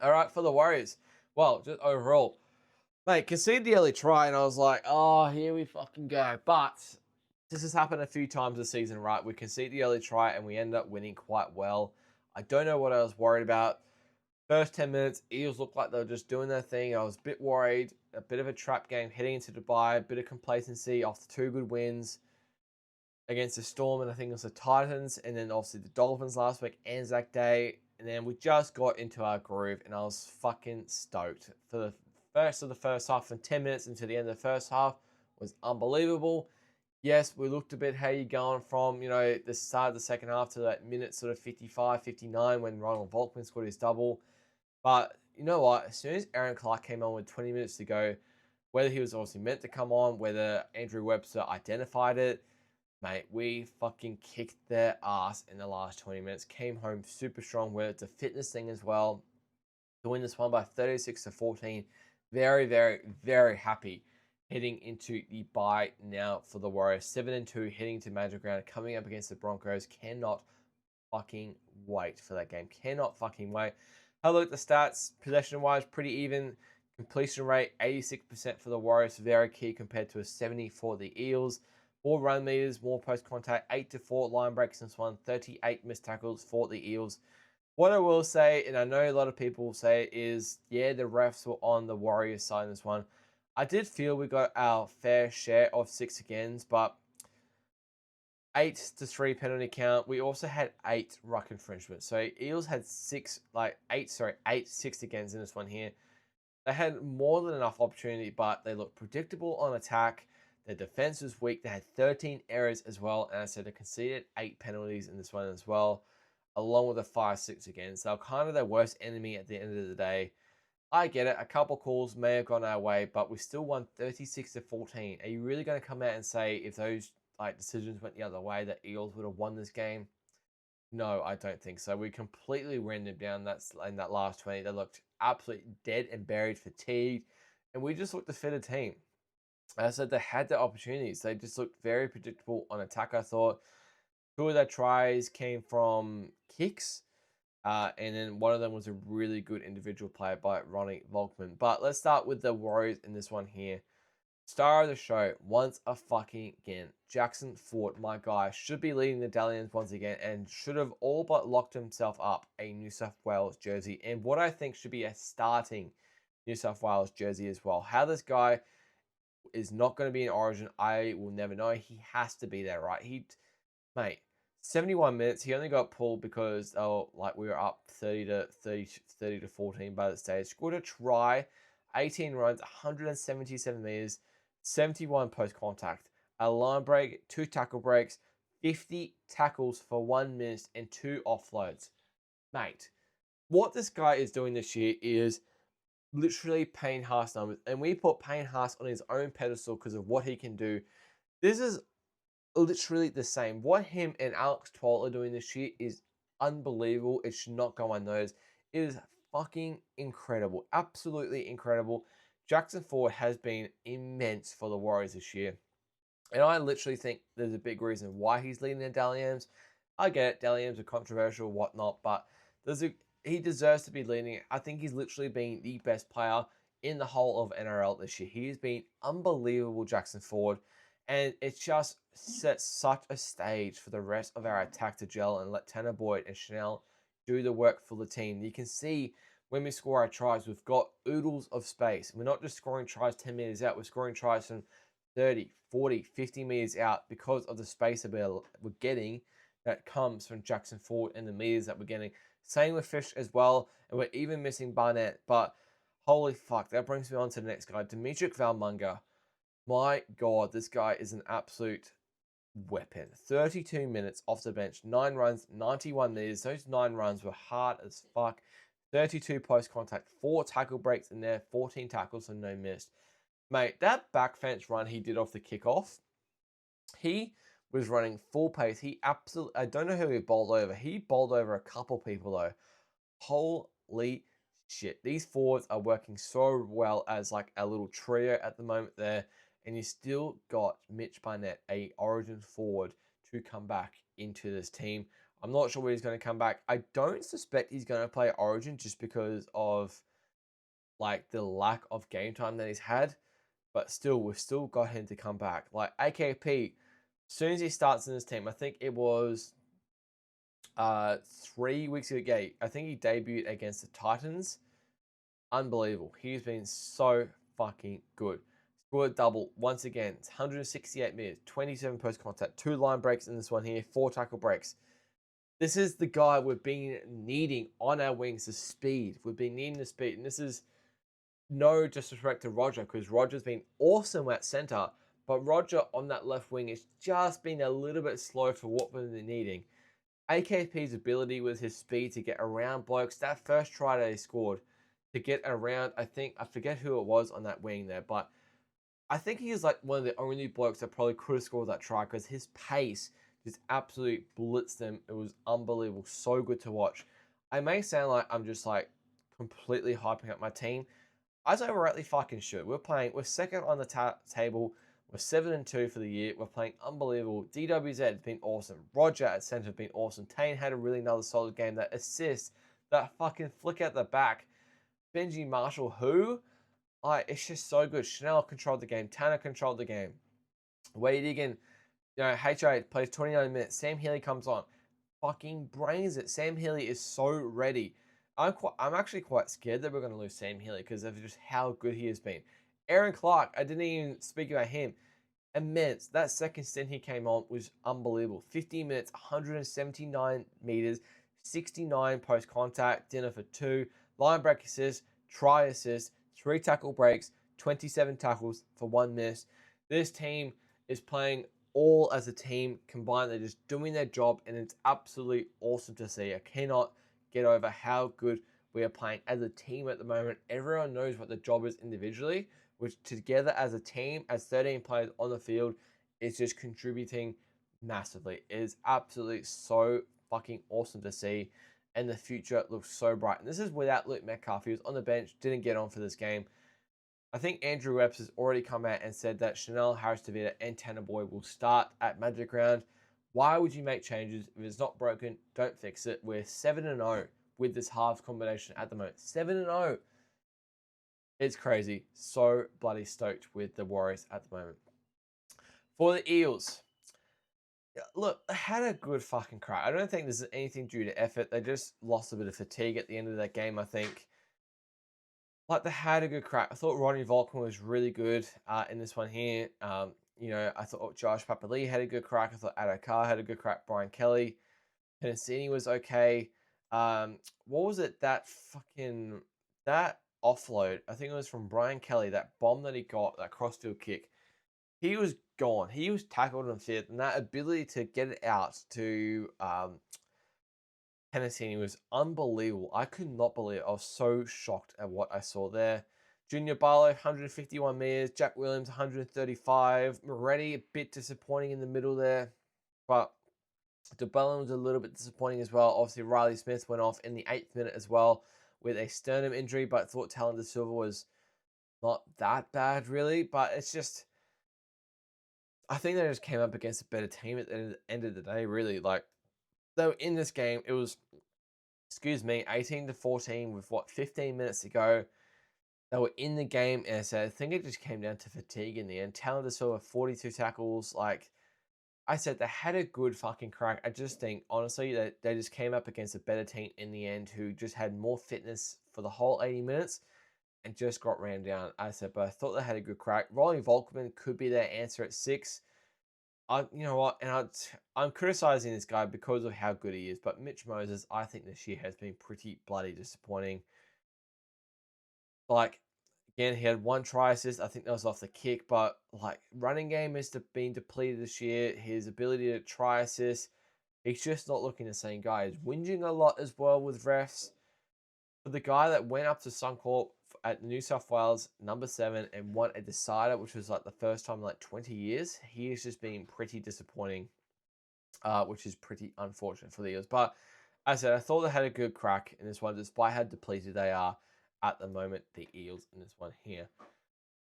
All right, for the Warriors, well, just overall, mate, conceded the early try, and I was like, oh, here we fucking go. But this has happened a few times this season, right? We concede the early try, and we end up winning quite well. I don't know what I was worried about. First 10 minutes, Eels looked like they were just doing their thing. I was a bit worried, a bit of a trap game heading into Dubai, a bit of complacency after 2 good wins against the Storm, and I think it was the Titans, and then obviously the Dolphins last week, Anzac Day, and then we just got into our groove, and I was fucking stoked. For the first half, from 10 minutes into the end of the first half, was unbelievable. Yes, we looked a bit how you going from, the start of the second half to that minute sort of 55, 59 when Ronald Volkman scored his double. But you know what? As soon as Aaron Clark came on with 20 minutes to go, whether he was obviously meant to come on, whether Andrew Webster identified it, mate, we fucking kicked their ass in the last 20 minutes. Came home super strong, whether it's a fitness thing as well. To win this one by 36-14. Very, very, very happy heading into the bye now for the Warriors. 7-2 heading to Magic Round, coming up against the Broncos. Cannot fucking wait for that game. Cannot fucking wait. Have a look at the stats. Possession-wise, pretty even. Completion rate, 86% for the Warriors. Very key compared to a 70 for the Eels. More run meters, more post-contact. 8-4 line breaks in this one. 38 missed tackles for the Eels. What I will say, and I know a lot of people will say, is, the refs were on the Warriors side in this one. I did feel we got our fair share of 6 agains, but 8-3 penalty count. We also had 8 ruck infringements. So Eels had 8 6 agains in this one here. They had more than enough opportunity, but they looked predictable on attack. Their defense was weak. They had 13 errors as well, and I said they conceded 8 penalties in this one as well, along with a 5-6 against. So kind of their worst enemy at the end of the day. I get it. A couple calls may have gone our way, but we still won 36-14. Are you really going to come out and say if those decisions went the other way that Eels would have won this game? No, I don't think so. We completely ran them down in that last 20. They looked absolutely dead and buried, fatigued, and we just looked a fitter team. As I said, they had the opportunities. They just looked very predictable on attack, I thought. 2 of their tries came from kicks. And then one of them was a really good individual play by Ronnie Volkman. But let's start with the Warriors in this one here. Star of the show, once again, Jackson Ford, my guy, should be leading the Dalians once again and should have all but locked himself up a New South Wales jersey. And what I think should be a starting New South Wales jersey as well. How this guy is not going to be in Origin, I will never know. He has to be there, right? Mate, 71 minutes. He only got pulled because we were up 30-14 by the stage. Scored a try, 18 runs, 177 meters, 71 post contact, a line break, 2 tackle breaks, 50 tackles for 1 minute, and 2 offloads. Mate, what this guy is doing this year is literally Payne Haas numbers, and we put Payne Haas on his own pedestal because of what he can do. This is literally the same. What him and Alex Twal are doing this year is unbelievable. It should not go unnoticed. It is fucking incredible. Absolutely incredible. Jackson Ford has been immense for the Warriors this year. And I literally think there's a big reason why he's leading the Dally M's. I get it, Dally M's are controversial, whatnot, but he deserves to be leading it. I think he's literally been the best player in the whole of NRL this year. He has been unbelievable, Jackson Ford, and it just sets such a stage for the rest of our attack to gel and let Tanner Boyd and Chanel do the work for the team. You can see when we score our tries, we've got oodles of space. We're not just scoring tries 10 meters out, we're scoring tries from 30, 40, 50 meters out because of the space we're getting that comes from Jackson Ford and the meters that we're getting. Same with Fish as well, and we're even missing Barnett, but holy fuck, that brings me on to the next guy, Dimitri Valmunga. My God, this guy is an absolute weapon. 32 minutes off the bench, 9 runs, 91 meters. Those 9 runs were hard as fuck. 32 post contact, 4 tackle breaks in there, 14 tackles and no missed. Mate, that back fence run he did off the kickoff, he was running full pace. He absolutely, I don't know who he bowled over. He bowled over a couple people though. Holy shit. These forwards are working so well as like a little trio at the moment there. And you still got Mitch Barnett, a origin forward, to come back into this team. I'm not sure where he's going to come back. I don't suspect he's going to play origin just because of like the lack of game time that he's had. But still, we've still got him to come back. Like AKP, as soon as he starts in this team, I think it was 3 weeks ago. I think he debuted against the Titans. Unbelievable. He's been so fucking good. Scored double once again. It's 168 meters, 27 post contact, 2 line breaks in this one here, 4 tackle breaks. This is the guy we've been needing on our wings, the speed. We've been needing the speed, and this is no disrespect to Roger, because Roger's been awesome at centre, but Roger on that left wing has just been a little bit slow for what we're needing. AKP's ability with his speed to get around blokes, that first try that he scored, to get around, I forget who it was on that wing there, but I think he is like one of the only blokes that probably could have scored that try, because his pace just absolutely blitzed them. It was unbelievable. So good to watch. I may sound like I'm just like completely hyping up my team, as I rightly fucking should. We're second on the table. We're 7-2 for the year. We're playing unbelievable. DWZ has been awesome. Roger at centre has been awesome. Tane had a really another solid game. That assist, that fucking flick out the back. Benji Marshall, who? It's just so good. Chanel controlled the game. Tanner controlled the game. Wade Egan, HI plays 29 minutes. Sam Healy comes on. Fucking brains it. Sam Healy is so ready. I'm actually quite scared that we're going to lose Sam Healy because of just how good he has been. Aaron Clark, I didn't even speak about him. Immense. That second stint he came on was unbelievable. 50 minutes, 179 meters, 69 post contact, dinner for 2, line break assist, try assist, 3 tackle breaks, 27 tackles for 1 miss. This team is playing all as a team combined. They're just doing their job, and it's absolutely awesome to see. I cannot get over how good we are playing as a team at the moment. Everyone knows what the job is individually, which together as a team, as 13 players on the field, is just contributing massively. It is absolutely so fucking awesome to see, and the future looks so bright. And this is without Luke Metcalf. He was on the bench, didn't get on for this game. I think Andrew Webs has already come out and said that Chanel, Harris Tavita, and Tanner Boyd will start at Magic Round. Why would you make changes? If it's not broken, don't fix it. We're 7-0 with this halves combination at the moment. 7-0. It's crazy. So bloody stoked with the Warriors at the moment. For the Eels, look, they had a good fucking crack. I don't think this is anything due to effort. They just lost a bit of fatigue at the end of that game, I think. Like, they had a good crack. I thought Ronnie Volkman was really good in this one here. I thought Josh Papali had a good crack. I thought Adokar had a good crack. Brian Kelly. Penasini was okay. What was it? That offload, I think it was from Brian Kelly, that bomb that he got, that crossfield kick. He was gone. He was tackled on fifth, and that ability to get it out to Penasini was unbelievable. I could not believe it. I was so shocked at what I saw there. Junior Barlow, 151 meters. Jack Williams, 135. Moretti, a bit disappointing in the middle there. But DeBellin was a little bit disappointing as well. Obviously, Riley Smith went off in the 8th minute as well with a sternum injury, but I thought Talon De Silva was not that bad, really. But it's just, I think they just came up against a better team at the end of the day, really. Like, though in this game, it was, 18-14 with 15 minutes to go. They were in the game, and so I think it just came down to fatigue in the end. Talon De Silva, 42 tackles. Like I said, they had a good fucking crack. I just think, honestly, that they just came up against a better team in the end who just had more fitness for the whole 80 minutes and just got ran down. I said, but I thought they had a good crack. Rolling Volkman could be their answer at 6. You know what? And I'm criticizing this guy because of how good he is. But Mitch Moses, I think this year has been pretty bloody disappointing. Like, again, he had 1 try assist. I think that was off the kick. But, like, running game has been depleted this year. His ability to try assist, he's just not looking the same guy. He's whinging a lot as well with refs. For the guy that went up to Suncorp at New South Wales, number 7, and won a decider, which was like the first time in like 20 years, he has just been pretty disappointing, which is pretty unfortunate for the Eels. But as I said, I thought they had a good crack in this one, despite how depleted they are at the moment, the Eels in this one here.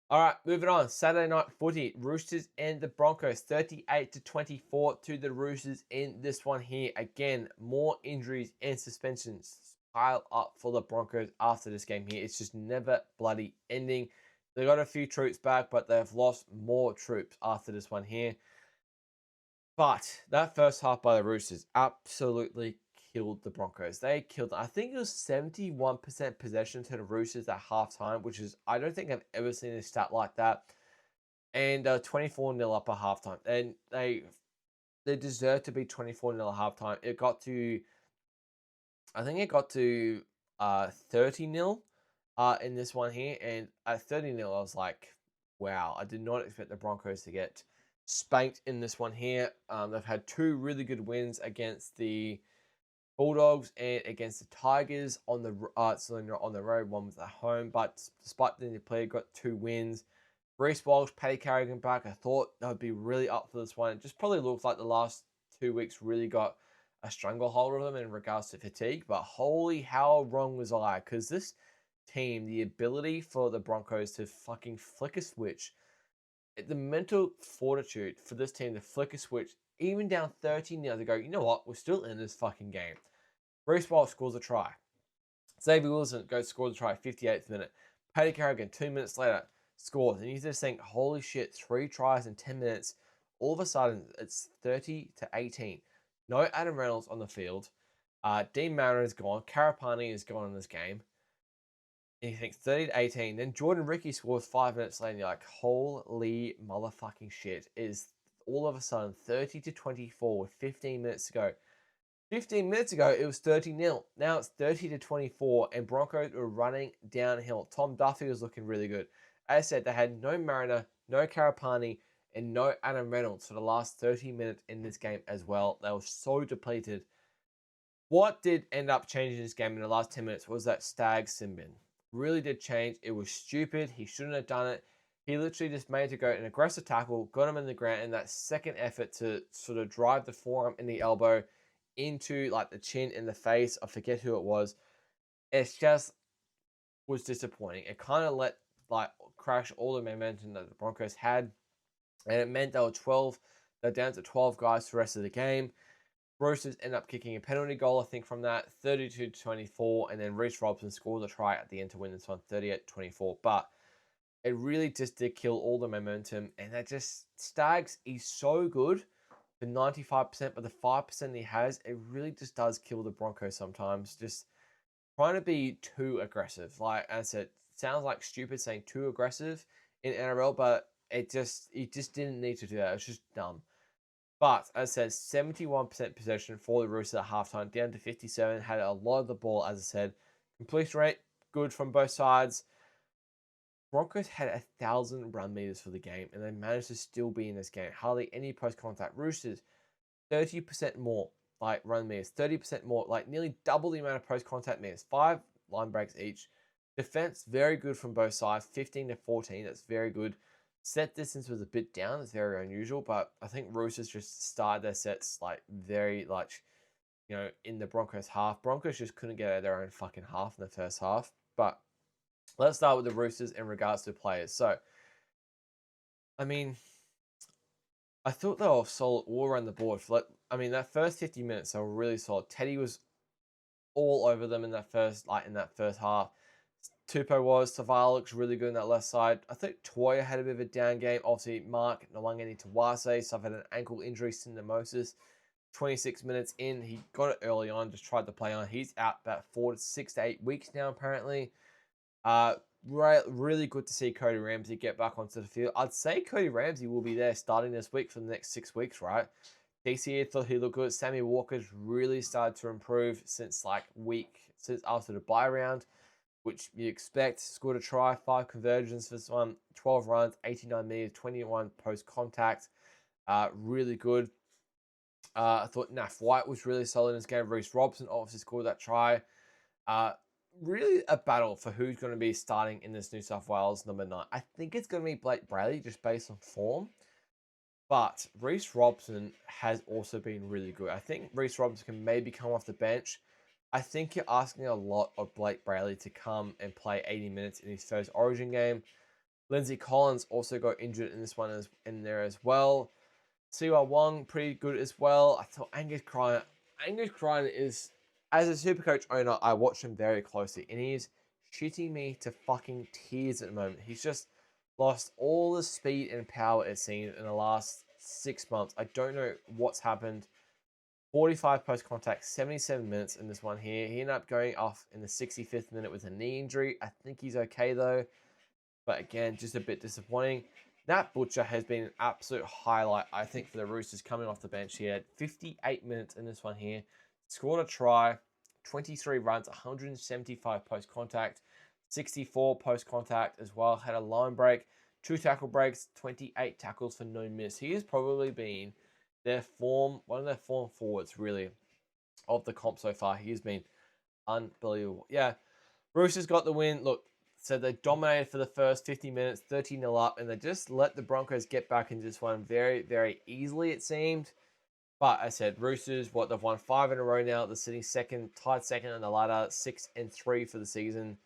All right, moving on. Saturday night footy, Roosters and the Broncos, 38-24 to the Roosters in this one here. Again, more injuries and suspensions pile up for the Broncos after this game here. It's just never bloody ending. They got a few troops back, but they've lost more troops after this one here. But that first half by the Roosters absolutely killed the Broncos. They killed them. I think it was 71% possession to the Roosters at halftime, which is, I don't think I've ever seen a stat like that. And 24-0 up at halftime. And they deserve to be 24-0 at halftime. It got to, I think it got to 30-0 in this one here. And at 30-0, I was like, wow, I did not expect the Broncos to get spanked in this one here. They've had 2 really good wins against the Bulldogs and against the Tigers on the on the road. One was at home, but despite the play, got 2 wins. Reece Walsh, Paddy Carrigan back. I thought they would be really up for this one. It just probably looks like the last 2 weeks really got a stranglehold of them in regards to fatigue. But holy, how wrong was I? Because this team, the ability for the Broncos to fucking flick a switch, the mental fortitude for this team to flick a switch, even down 13-0, to go, you know what, we're still in this fucking game. Reece Walsh scores a try. Xavier Wilson goes scores a try, 58th minute. Paddy Carrigan, 2 minutes later, scores. And you just think, holy shit, 3 tries in 10 minutes. All of a sudden, it's 30-18. No Adam Reynolds on the field. Dean Mariner is gone. Karapani is gone in this game. And you think 30-18. Then Jordan Ricky scores 5 minutes later. And you're like, holy motherfucking shit. Is all of a sudden 30-24 with 15 minutes to go. 15 minutes ago, it was 30-0. Now it's 30-24, and Broncos are running downhill. Tom Duffy was looking really good. As I said, they had no Mariner, no Karapani, and no Adam Reynolds for the last 30 minutes in this game as well. They were so depleted. What did end up changing this game in the last 10 minutes was that Stag Simbin. Really did change. It was stupid. He shouldn't have done it. He literally just made to go an aggressive tackle, got him in the ground, and that second effort to sort of drive the forearm and the elbow into like the chin and the face. I forget who it was. It's just was disappointing. It kind of let like crash all the momentum that the Broncos had, and it meant they're down to 12 guys for the rest of the game. Roosters end up kicking a penalty goal, I think, from that 32-24, and then Reece Robson scores a try at the end to win this one 38-24. But it really just did kill all the momentum, and that just Stags, he's so good for 95%, but the 5% he has, it really just does kill the Broncos sometimes. Just trying to be too aggressive. Like as I said, it sounds like stupid saying too aggressive in NRL, but he just didn't need to do that. It's just dumb. But as I said, 71% possession for the Roosters at halftime, down to 57. Had a lot of the ball, as I said. Completion rate, good from both sides. Broncos had 1,000 run meters for the game, and they managed to still be in this game. Hardly any post-contact. Roosters, 30% more like run meters, 30% more, like nearly double the amount of post-contact meters. 5 line breaks each, Defense, very good from both sides. 15-14, that's very good. Set distance was a bit down. It's very unusual, but I think Roosters just started their sets like very in the Broncos half. Broncos just couldn't get out of their own fucking half in the first half. But let's start with the Roosters in regards to players. So, I mean, I thought they were solid all around the board. That first 50 minutes, they were really solid. Teddy was all over them in that first half. Tupou was. Tavalla looks really good on that left side. I think Toya had a bit of a down game. Obviously, Mark Nwangeni Tawase suffered an ankle injury, syndesmosis. 26 minutes in, he got it early on, just tried to play on. He's out about 6 to 8 weeks now, apparently. Really good to see Cody Ramsey get back onto the field. I'd say Cody Ramsey will be there starting this week for the next 6 weeks, right? DCA thought he looked good. Sammy Walker's really started to improve since after the bye round, which you expect. Scored a try, 5 conversions for this one, 12 runs, 89 meters, 21 post contact. Really good. I thought Naf White was really solid in this game. Reece Robson obviously scored that try. Really a battle for who's going to be starting in this New South Wales number 9. I think it's going to be Blake Brayley just based on form. But Reece Robson has also been really good. I think Reece Robson can maybe come off the bench. I think you're asking a lot of Blake Brayley to come and play 80 minutes in his first Origin game. Lindsay Collins also got injured in this one in there as well. Siwa Wong, pretty good as well. I thought Angus Crichton is, as a Supercoach owner, I watch him very closely, and he is shitting me to fucking tears at the moment. He's just lost all the speed and power it seems in the last 6 months. I don't know what's happened. 45 post contact, 77 minutes in this one here. He ended up going off in the 65th minute with a knee injury. I think he's okay though, but again, just a bit disappointing. Nat Butcher has been an absolute highlight, I think, for the Roosters coming off the bench. He had 58 minutes in this one here. Scored a try, 23 runs, 175 post-contact, 64 post-contact as well. Had a line break, 2 tackle breaks, 28 tackles for no miss. He has probably been one of their form forwards, really, of the comp so far. He has been unbelievable. Yeah, Roosters got the win. Look, so they dominated for the first 50 minutes, 13-0 up, and they just let the Broncos get back into this one very, very easily, it seemed. But I said, Roosters, they've won 5 in a row now. They're sitting tied second on the ladder, 6-3 for the season.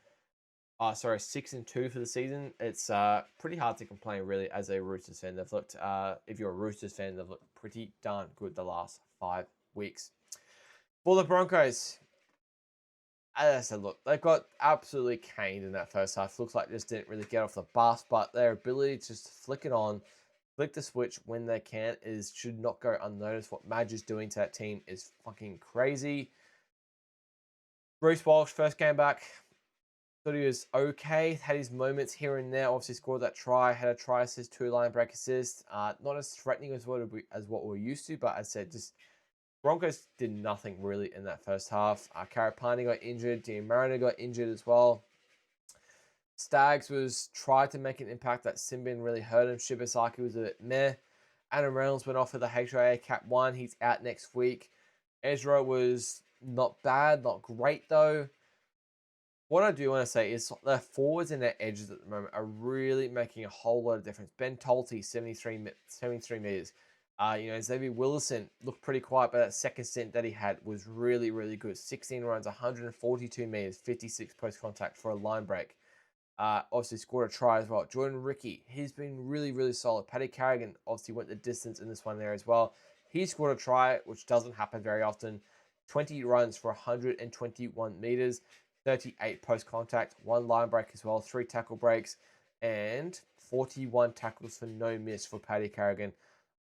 6-2 for the season. It's pretty hard to complain, really, as a Roosters fan. They've looked, if you're a Roosters fan, they've looked pretty darn good the last 5 weeks. For the Broncos, as I said, look, they got absolutely caned in that first half. Looks like they just didn't really get off the bus, but their ability to just flick the switch when they can should not go unnoticed. What Madge is doing to that team is fucking crazy. Bruce Walsh, first game back, thought he was okay. Had his moments here and there. Obviously scored that try. Had a try assist, 2 line break assists. Not as threatening as what we're used to, but as I said, just Broncos did nothing really in that first half. Karapani got injured. Dean Mariner got injured as well. Stags tried to make an impact. That Simbin really hurt him. Shibasaki was a bit meh. Adam Reynolds went off with the HIA Cap 1. He's out next week. Ezra was not bad, not great though. What I do want to say is their forwards and their edges at the moment are really making a whole lot of difference. Ben Tolte, 73 meters. Xavier Willison looked pretty quiet, but that second stint that he had was really, really good. 16 runs, 142 meters, 56 post contact for a line break. Obviously scored a try as well. Jordan Ricky, he's been really, really solid. Paddy Carrigan obviously went the distance in this one there as well. He scored a try, which doesn't happen very often. 20 runs for 121 meters, 38 post contact, 1 line break as well, 3 tackle breaks, and 41 tackles for no miss for Paddy Carrigan.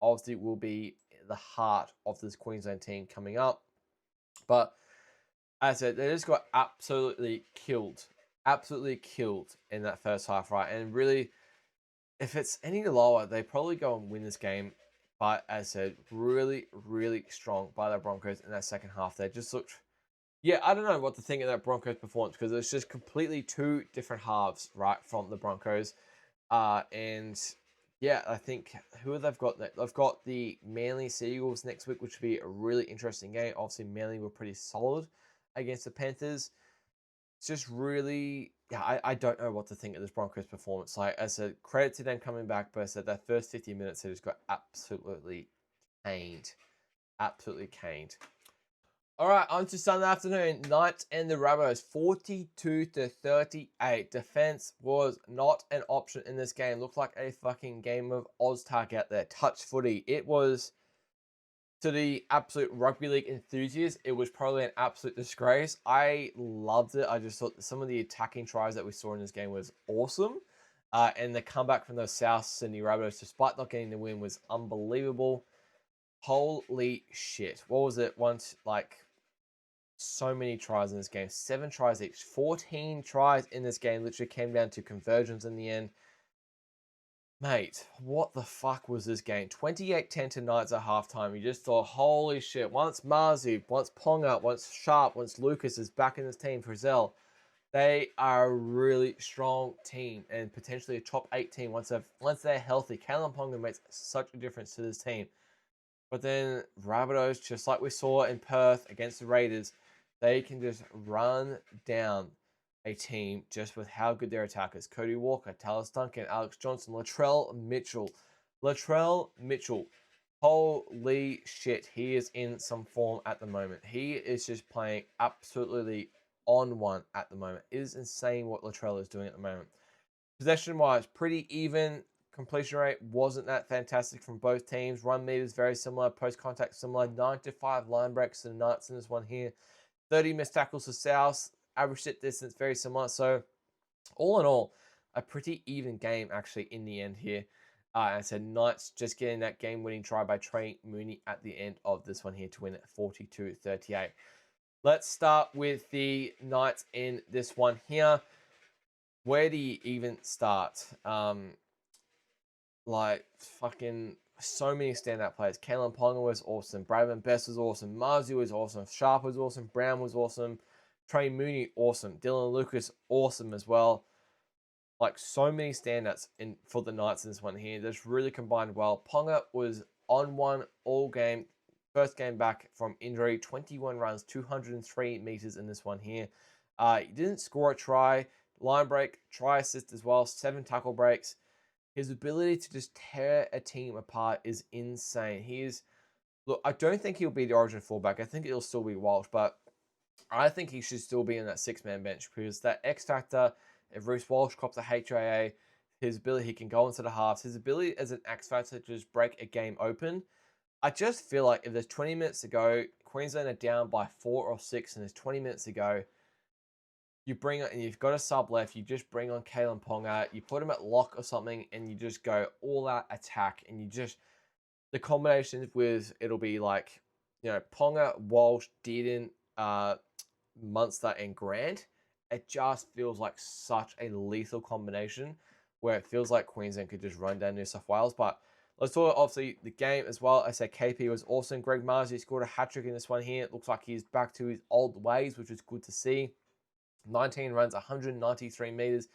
Obviously will be the heart of this Queensland team coming up. But as I said, they just got absolutely killed in that first half, right? And really, if it's any lower, they probably go and win this game. But as I said, really, really strong by the Broncos in that second half. They just looked, I don't know what to think of that Broncos performance because it's just completely 2 different halves, right, from the Broncos. I think who they've got next? They've got the Manly Seagulls next week, which will be a really interesting game. Obviously, Manly were pretty solid against the Panthers. just really, yeah, I don't know what to think of this Broncos performance. Like I said, credit to them coming back, but I said that first 50 minutes, they just got absolutely caned. Absolutely caned. All right, on to Sunday afternoon. Knights and the Rabbitohs, 42-38. Defense was not an option in this game. Looked like a fucking game of Oztag out there. Touch footy. It was, to the absolute rugby league enthusiasts, it was probably an absolute disgrace. I loved it. I just thought that some of the attacking tries that we saw in this game was awesome. And the comeback from those South Sydney Rabbitohs, despite not getting the win, was unbelievable. Holy shit. What was it once? Like, so many tries in this game. 7 tries each. 14 tries in this game. Literally came down to conversions in the end. Mate, what the fuck was this game? 28-10 to Knights at halftime. You just thought, holy shit. Once Marzi, once Ponga, once Sharp, once Lucas is back in this team, Frizzell, they are a really strong team and potentially a top 8 team once they're healthy. Kalen Ponga makes such a difference to this team. But then Rabbitohs, just like we saw in Perth against the Raiders, they can just run down a team just with how good their attackers. Cody Walker, Tallis Duncan, Alex Johnson, Latrell Mitchell. Latrell Mitchell. Holy shit. He is in some form at the moment. He is just playing absolutely on one at the moment. It is insane what Latrell is doing at the moment. Possession-wise, pretty even. Completion rate wasn't that fantastic from both teams. Run meters very similar. Post-contact similar. 9-5 line breaks to the Knights in this one here. 30 missed tackles to South. Average hit distance very similar. So all in all, a pretty even game actually in the end here. I said Knights just getting that game-winning try by Trey Mooney at the end of this one here to win at 42-38. Let's start with the Knights in this one here. Where do you even start? Like, fucking so many standout players. Kalen Ponga was awesome. Bradman Best was awesome. Marzi was awesome. Sharp was awesome. Brown was awesome. Trey Mooney, awesome. Dylan Lucas, awesome as well. Like, so many standouts for the Knights in this one here. That's really combined well. Ponga was on one all game. First game back from injury. 21 runs, 203 meters in this one here. He didn't score a try. Line break, try assist as well. 7 tackle breaks. His ability to just tear a team apart is insane. Look, I don't think he'll be the origin fullback. I think it'll still be Walsh, but I think he should still be in that 6-man bench because that X factor, if Bruce Walsh cops a HIA, his ability, he can go into the halves. His ability as an X factor to just break a game open. I just feel like if there's 20 minutes to go, Queensland are down by 4 or 6, and there's 20 minutes to go, you bring it and you've got a sub left, you just bring on Kalen Ponga, you put him at lock or something, and you just go all out attack, and you just, the combinations with, it'll be like, Ponga, Walsh, Dearden, Munster, and Grant. It just feels like such a lethal combination where it feels like Queensland could just run down New South Wales. But let's talk, obviously, the game as well. I said KP was awesome. Greg Marzi scored a hat-trick in this one here. It looks like he's back to his old ways, which is good to see. 19 runs, 193 meters,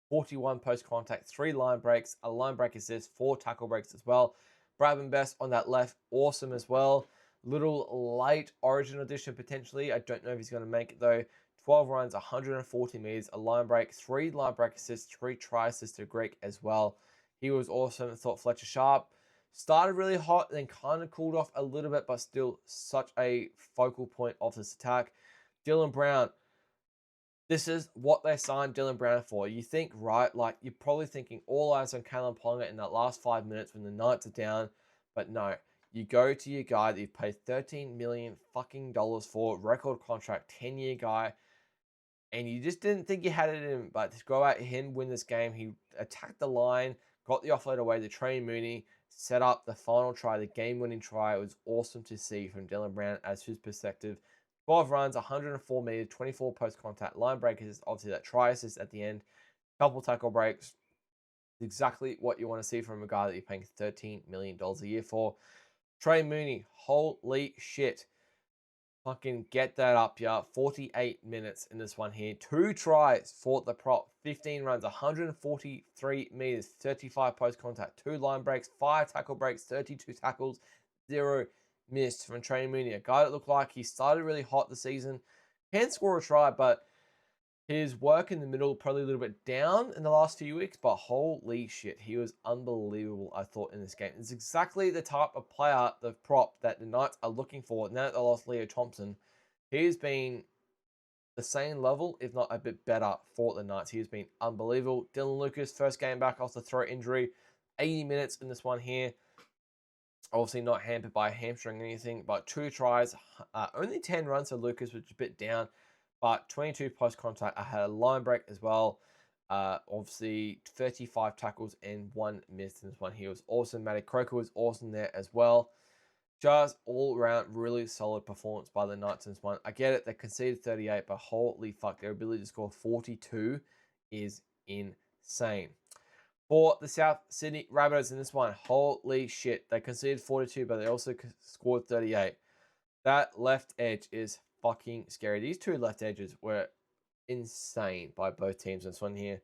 41 post-contact, 3 line breaks, a line break assist, 4 tackle breaks as well. Bradman Best on that left, awesome as well. Little late origin audition potentially. I don't know if he's going to make it though. 12 runs, 140 meters, a line break, 3 line break assists, 3 try assists to Greek as well. He was awesome. I thought Fletcher Sharp started really hot, then kind of cooled off a little bit, but still such a focal point of this attack. Dylan Brown, this is what they signed Dylan Brown for. You think, right, like you're probably thinking all eyes on Kalen Ponga in that last 5 minutes when the Knights are down, but no. You go to your guy that you've paid $13 million fucking dollars for, record contract, 10-year guy, and you just didn't think you had it in him, but to go out him, win this game, he attacked the line, got the offload away to Trey Mooney, set up the final try, the game-winning try. It was awesome to see from Dylan Brown as his perspective. 12 runs, 104 meters, 24 post-contact, line breakers, obviously that try assist at the end, couple tackle breaks. Exactly what you want to see from a guy that you're paying $13 million a year for. Trey Mooney, holy shit. Fucking get that up, yeah. 48 minutes in this one here. 2 tries for the prop. 15 runs, 143 meters, 35 post-contact, 2 line breaks, 5 tackle breaks, 32 tackles, 0 missed from Trey Mooney. A guy that looked like he started really hot the season. Can score a try, but His work in the middle probably a little bit down in the last few weeks, but holy shit, he was unbelievable, I thought, in this game. It's exactly the type of player, the prop, that the Knights are looking for now that they lost Leo Thompson. He's been the same level, if not a bit better, for the Knights. He's been unbelievable. Dylan Lucas, first game back off the throat injury, 80 minutes in this one here. Obviously not hampered by a hamstring or anything, but 2 tries, only 10 runs for Lucas, which is a bit down, but 22 post contact. I had a line break as well. Obviously 35 tackles and 1 miss in this one. He was awesome. Matty Croker was awesome there as well. Just all around really solid performance by the Knights in this one. I get it, they conceded 38, but holy fuck, their ability to score 42 is insane. For the South Sydney Rabbitohs in this one, holy shit, they conceded 42, but they also scored 38. That left edge is fucking scary. These 2 left edges were insane by both teams in this one here.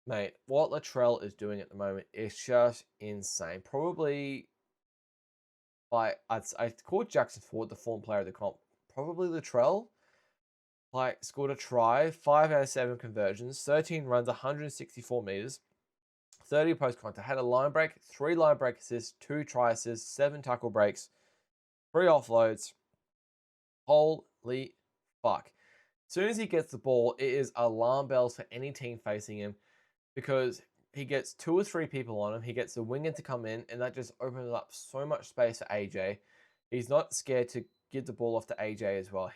Mate, what Latrell is doing at the moment is just insane. Probably, I called Jackson Ford the form player of the comp. Probably Latrell. Scored a try, 5 out of 7 conversions, 13 runs, 164 meters. 30 post contact, had a line break, 3 line break assists, 2 try assists, 7 tackle breaks, 3 offloads. Holy fuck. As soon as he gets the ball, it is alarm bells for any team facing him because he gets 2 or 3 people on him. He gets the winger to come in, and that just opens up so much space for AJ. He's not scared to give the ball off to AJ as well.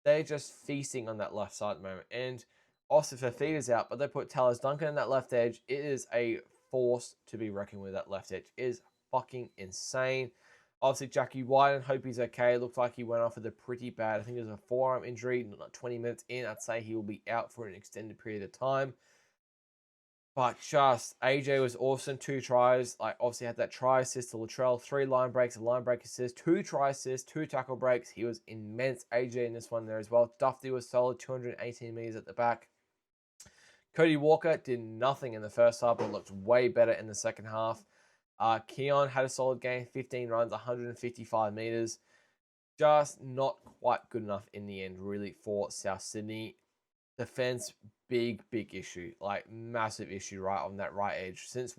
They're just feasting on that left side at the moment. And also, Fafita's out, but they put Talos Duncan in that left edge. It is a force to be reckoned with. That left edge it is fucking insane. Obviously, Jackie White, and hope he's okay. It looked like he went off with a pretty bad, I think it was a forearm injury, not 20 minutes in. I'd say he will be out for an extended period of time. But just, AJ was awesome. 2 tries. Obviously had that try assist to Latrell. 3 line breaks, a line break assist. 2 try assists, 2 tackle breaks. He was immense. AJ in this one there as well. Duffy was solid. 218 meters at the back. Cody Walker did nothing in the first half, but looked way better in the second half. Keon had a solid game, 15 runs, 155 meters. Just not quite good enough in the end, really, for South Sydney. Defense, big issue. Massive issue right on that right edge. As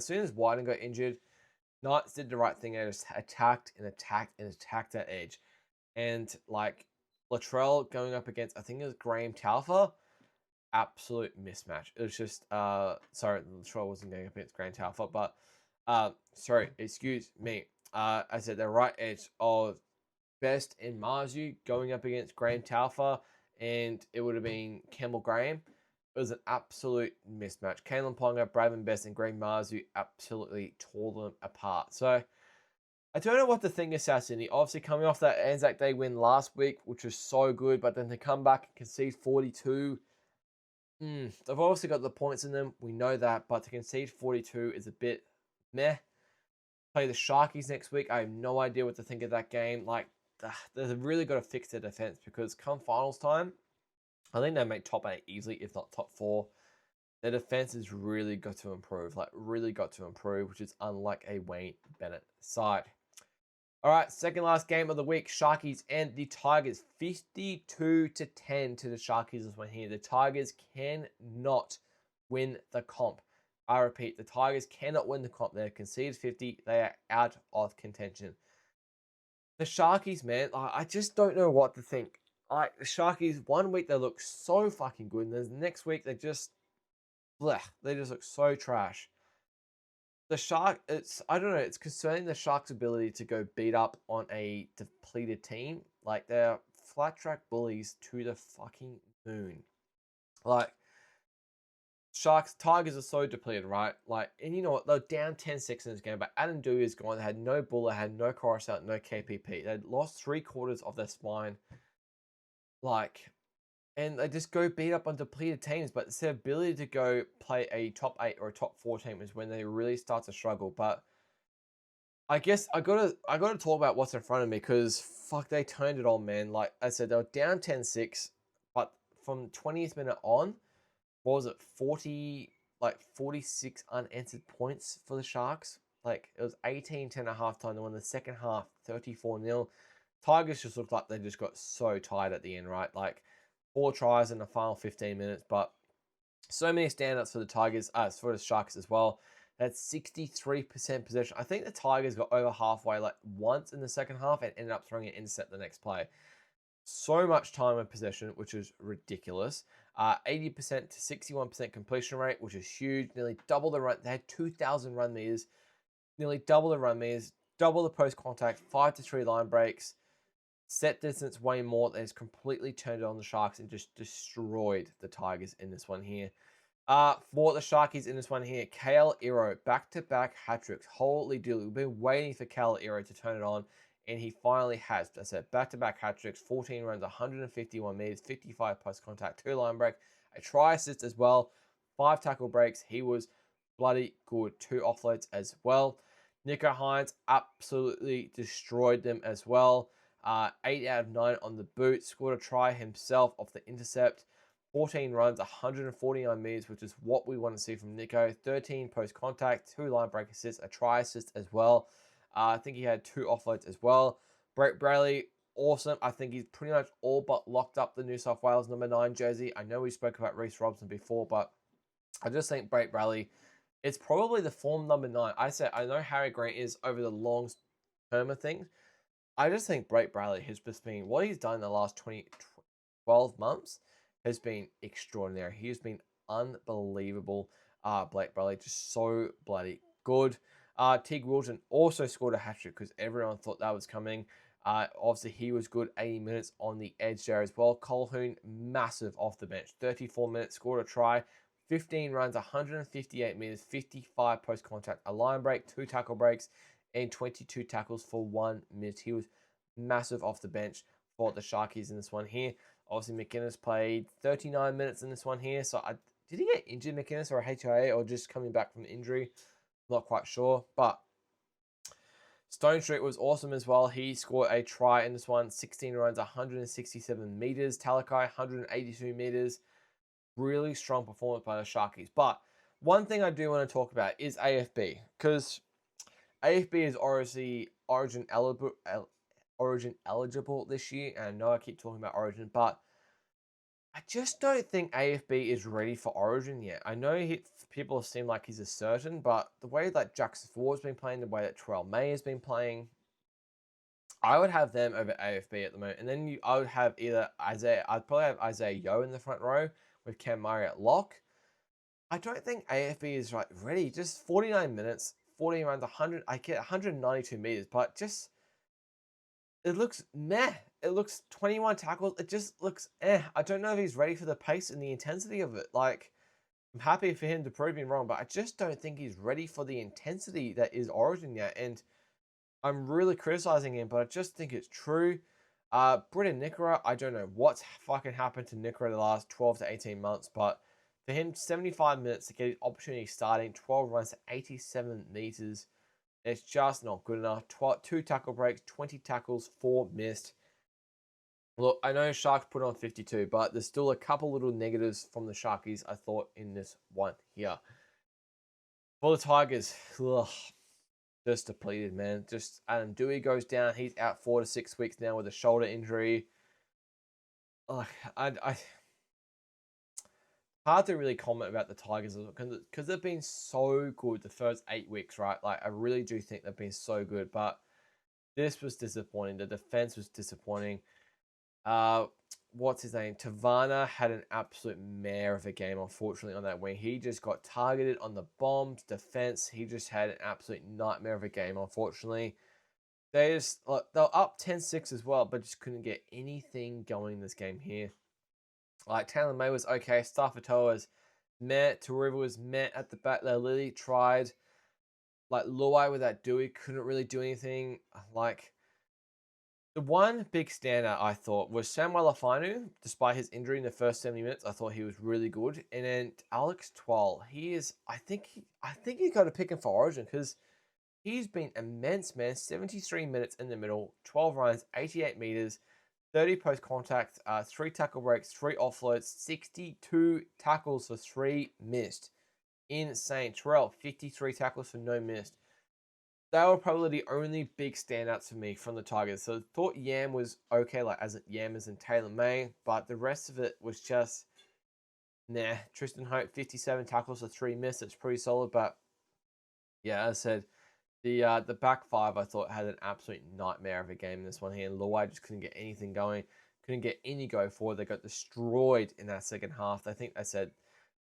soon as Wyden got injured, Knights did the right thing. They just attacked that edge. And, Latrell going up against, I think it was Graham Talfa, absolute mismatch. It was just sorry, Latrell wasn't going up against Graham Talfa, but sorry, excuse me. I said the right edge of Best and Marzu going up against Graham Talfa, and it would have been Campbell Graham. It was an absolute mismatch. Kalen Ponga, Bradman Best, and Graham Marzu absolutely tore them apart. So I don't know what to think of South Sydney. Obviously, coming off that Anzac Day win last week, which was so good, but then to come back and concede 42. They've obviously got the points in them. We know that, but to concede 42 is a bit meh. Play the Sharkies next week. I have no idea what to think of that game. They've really got to fix their defense because come finals time, I think they make top 8 easily, if not top 4. Their defense has really got to improve. Which is unlike a Wayne Bennett side. All right, second last game of the week, Sharkies and the Tigers, 52-10 to the Sharkies this one here. The Tigers cannot win the comp. I repeat, the Tigers cannot win the comp. They're conceded 50. They are out of contention. The Sharkies, man, I just don't know what to think. The Sharkies, one week they look so fucking good, and then the next week they just look so trash. I don't know, it's concerning the Sharks' ability to go beat up on a depleted team. They're flat track bullies to the fucking moon. Tigers are so depleted, right? And you know what? They're down 10-6 in this game, but Adam Dewey is gone. They had no Buller, had no Coruscant, no KPP. They'd lost 3/4 of their spine. And they just go beat up on depleted teams, but it's their ability to go play a top 8 or a top 4 team is when they really start to struggle. But I guess I gotta talk about what's in front of me because fuck, they turned it on, man. Like I said, they were down 10-6, but from 20th minute on, what was it, 46 unanswered points for the Sharks. It was 18-10 at halftime. They won the second half 34-0. Tigers just looked like they just got so tired at the end, right? 4 tries in the final 15 minutes, but so many standouts for the Tigers, for the Sharks as well. That's 63% possession. I think the Tigers got over halfway like once in the second half and ended up throwing an intercept the next play. So much time in possession, which is ridiculous. 80% to 61% completion rate, which is huge. Nearly double the run. They had 2,000 run meters. Nearly double the run meters. Double the post contact. 5-3 line breaks. Set distance way more. They just completely turned it on the Sharks and just destroyed the Tigers in this one here. For the Sharkies in this one here, Kale Iro, back-to-back hat-tricks. Holy dooly. We've been waiting for Kale Iro to turn it on, and he finally has. I said back-to-back hat-tricks, 14 runs, 151 meters, 55 post-contact, 2 line break, a try assist as well, 5 tackle breaks. He was bloody good. 2 offloads as well. Nico Hines absolutely destroyed them as well. 8 out of 9 on the boot. Scored a try himself off the intercept. 14 runs, 149 meters, which is what we want to see from Nico. 13 post-contact, 2 line break assists, a try assist as well. I think he had 2 offloads as well. Brett Brayley, awesome. I think he's pretty much all but locked up the New South Wales number 9 jersey. I know we spoke about Reece Robson before, but I just think Brett Brayley is probably the form number 9. I know Harry Grant is over the long term of things. I just think Brett Brayley has just been, what he's done in the last 12 months has been extraordinary. He has been unbelievable. Blake Brayley just so bloody good. Teague Wilton also scored a hat-trick because everyone thought that was coming. Obviously, he was good 80 minutes on the edge there as well. Colquhoun, massive off the bench. 34 minutes, scored a try. 15 runs, 158 meters, 55 post-contact, a line break, 2 tackle breaks, and 22 tackles for 1 miss. He was massive off the bench for the Sharkies in this one here. Obviously, McInnes played 39 minutes in this one here. So, did he get injured, McInnes, or a HIA, or just coming back from injury? Not quite sure. But Stone Street was awesome as well. He scored a try in this one. 16 runs, 167 meters. Talakai, 182 meters. Really strong performance by the Sharkies. But one thing I do want to talk about is AFB. Because AFB is obviously Origin eligible this year, and I know I keep talking about Origin, but I just don't think AFB is ready for Origin yet. I know people seem like he's a certain, but the way that Jackson Ford's been playing, the way that Terrell May has been playing, I would have them over AFB at the moment. And then I would have either I'd probably have Isaiah Yeo in the front row with Cam Murray at lock. I don't think AFB is ready. Just 49 minutes, 14 runs, 100. I get 192 meters, but just it looks meh. It looks 21 tackles. It just looks eh. I don't know if he's ready for the pace and the intensity of it. Like, I'm happy for him to prove me wrong, but I just don't think he's ready for the intensity that is Origin yet. And I'm really criticizing him, but I just think it's true. Britton Nickera, I don't know what's fucking happened to Nickera the last 12 to 18 months, but for him, 75 minutes to get his opportunity starting, 12 runs to 87 meters. It's just not good enough. 2 tackle breaks, 20 tackles, 4 missed. Look, I know Sharks put on 52, but there's still a couple little negatives from the Sharkies, I thought, in this one here. For the Tigers, just depleted, man. Just Adam Dewey goes down. He's out 4 to 6 weeks now with a shoulder injury. Hard to really comment about the Tigers because they've been so good the first 8 weeks, right? Like, I really do think they've been so good, but this was disappointing. The defense was disappointing. What's his name? Tavana had an absolute mare of a game, unfortunately, on that wing. He just got targeted on the bombs, defense. He just had an absolute nightmare of a game, unfortunately. They were up 10-6 as well, but just couldn't get anything going in this game here. Like, Taylor May was okay. Staffatoa was meh. Taruva was meh at the back there. Lily tried. Like, Luai with that Dewey couldn't really do anything. Like, the one big standout I thought was Samuel Afinu. Despite his injury in the first 70 minutes, I thought he was really good. And then Alex Twal, I think he's got to pick him for Origin because he's been immense, man. 73 minutes in the middle, 12 runs, 88 meters, 30 post contact, 3 tackle breaks, 3 offloads, 62 tackles for 3 missed. Insane. Terrell, 53 tackles for no missed. They were probably the only big standouts for me from the Tigers. So I thought Yam was okay, like as Yam as in Taylor May, but the rest of it was just nah. Tristan Hope, 57 tackles for 3 misses. It's pretty solid, but yeah, as I said, the back five I thought had an absolute nightmare of a game in this one here. And Luai just couldn't get anything going, couldn't get any go forward. They got destroyed in that second half. I think I said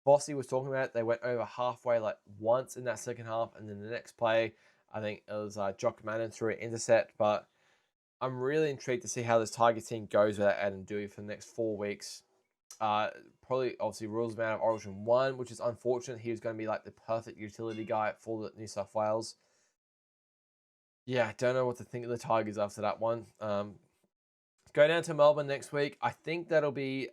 Bossy was talking about it. They went over halfway like once in that second half, and then the next play, I think it was Jock Mannon threw an intercept. But I'm really intrigued to see how this Tiger team goes without Adam Dewey for the next 4 weeks. Probably obviously rules him out of Origin 1, which is unfortunate. He was going to be like the perfect utility guy for the New South Wales. Yeah, I don't know what to think of the Tigers after that one. Go down to Melbourne next week. I think that'll be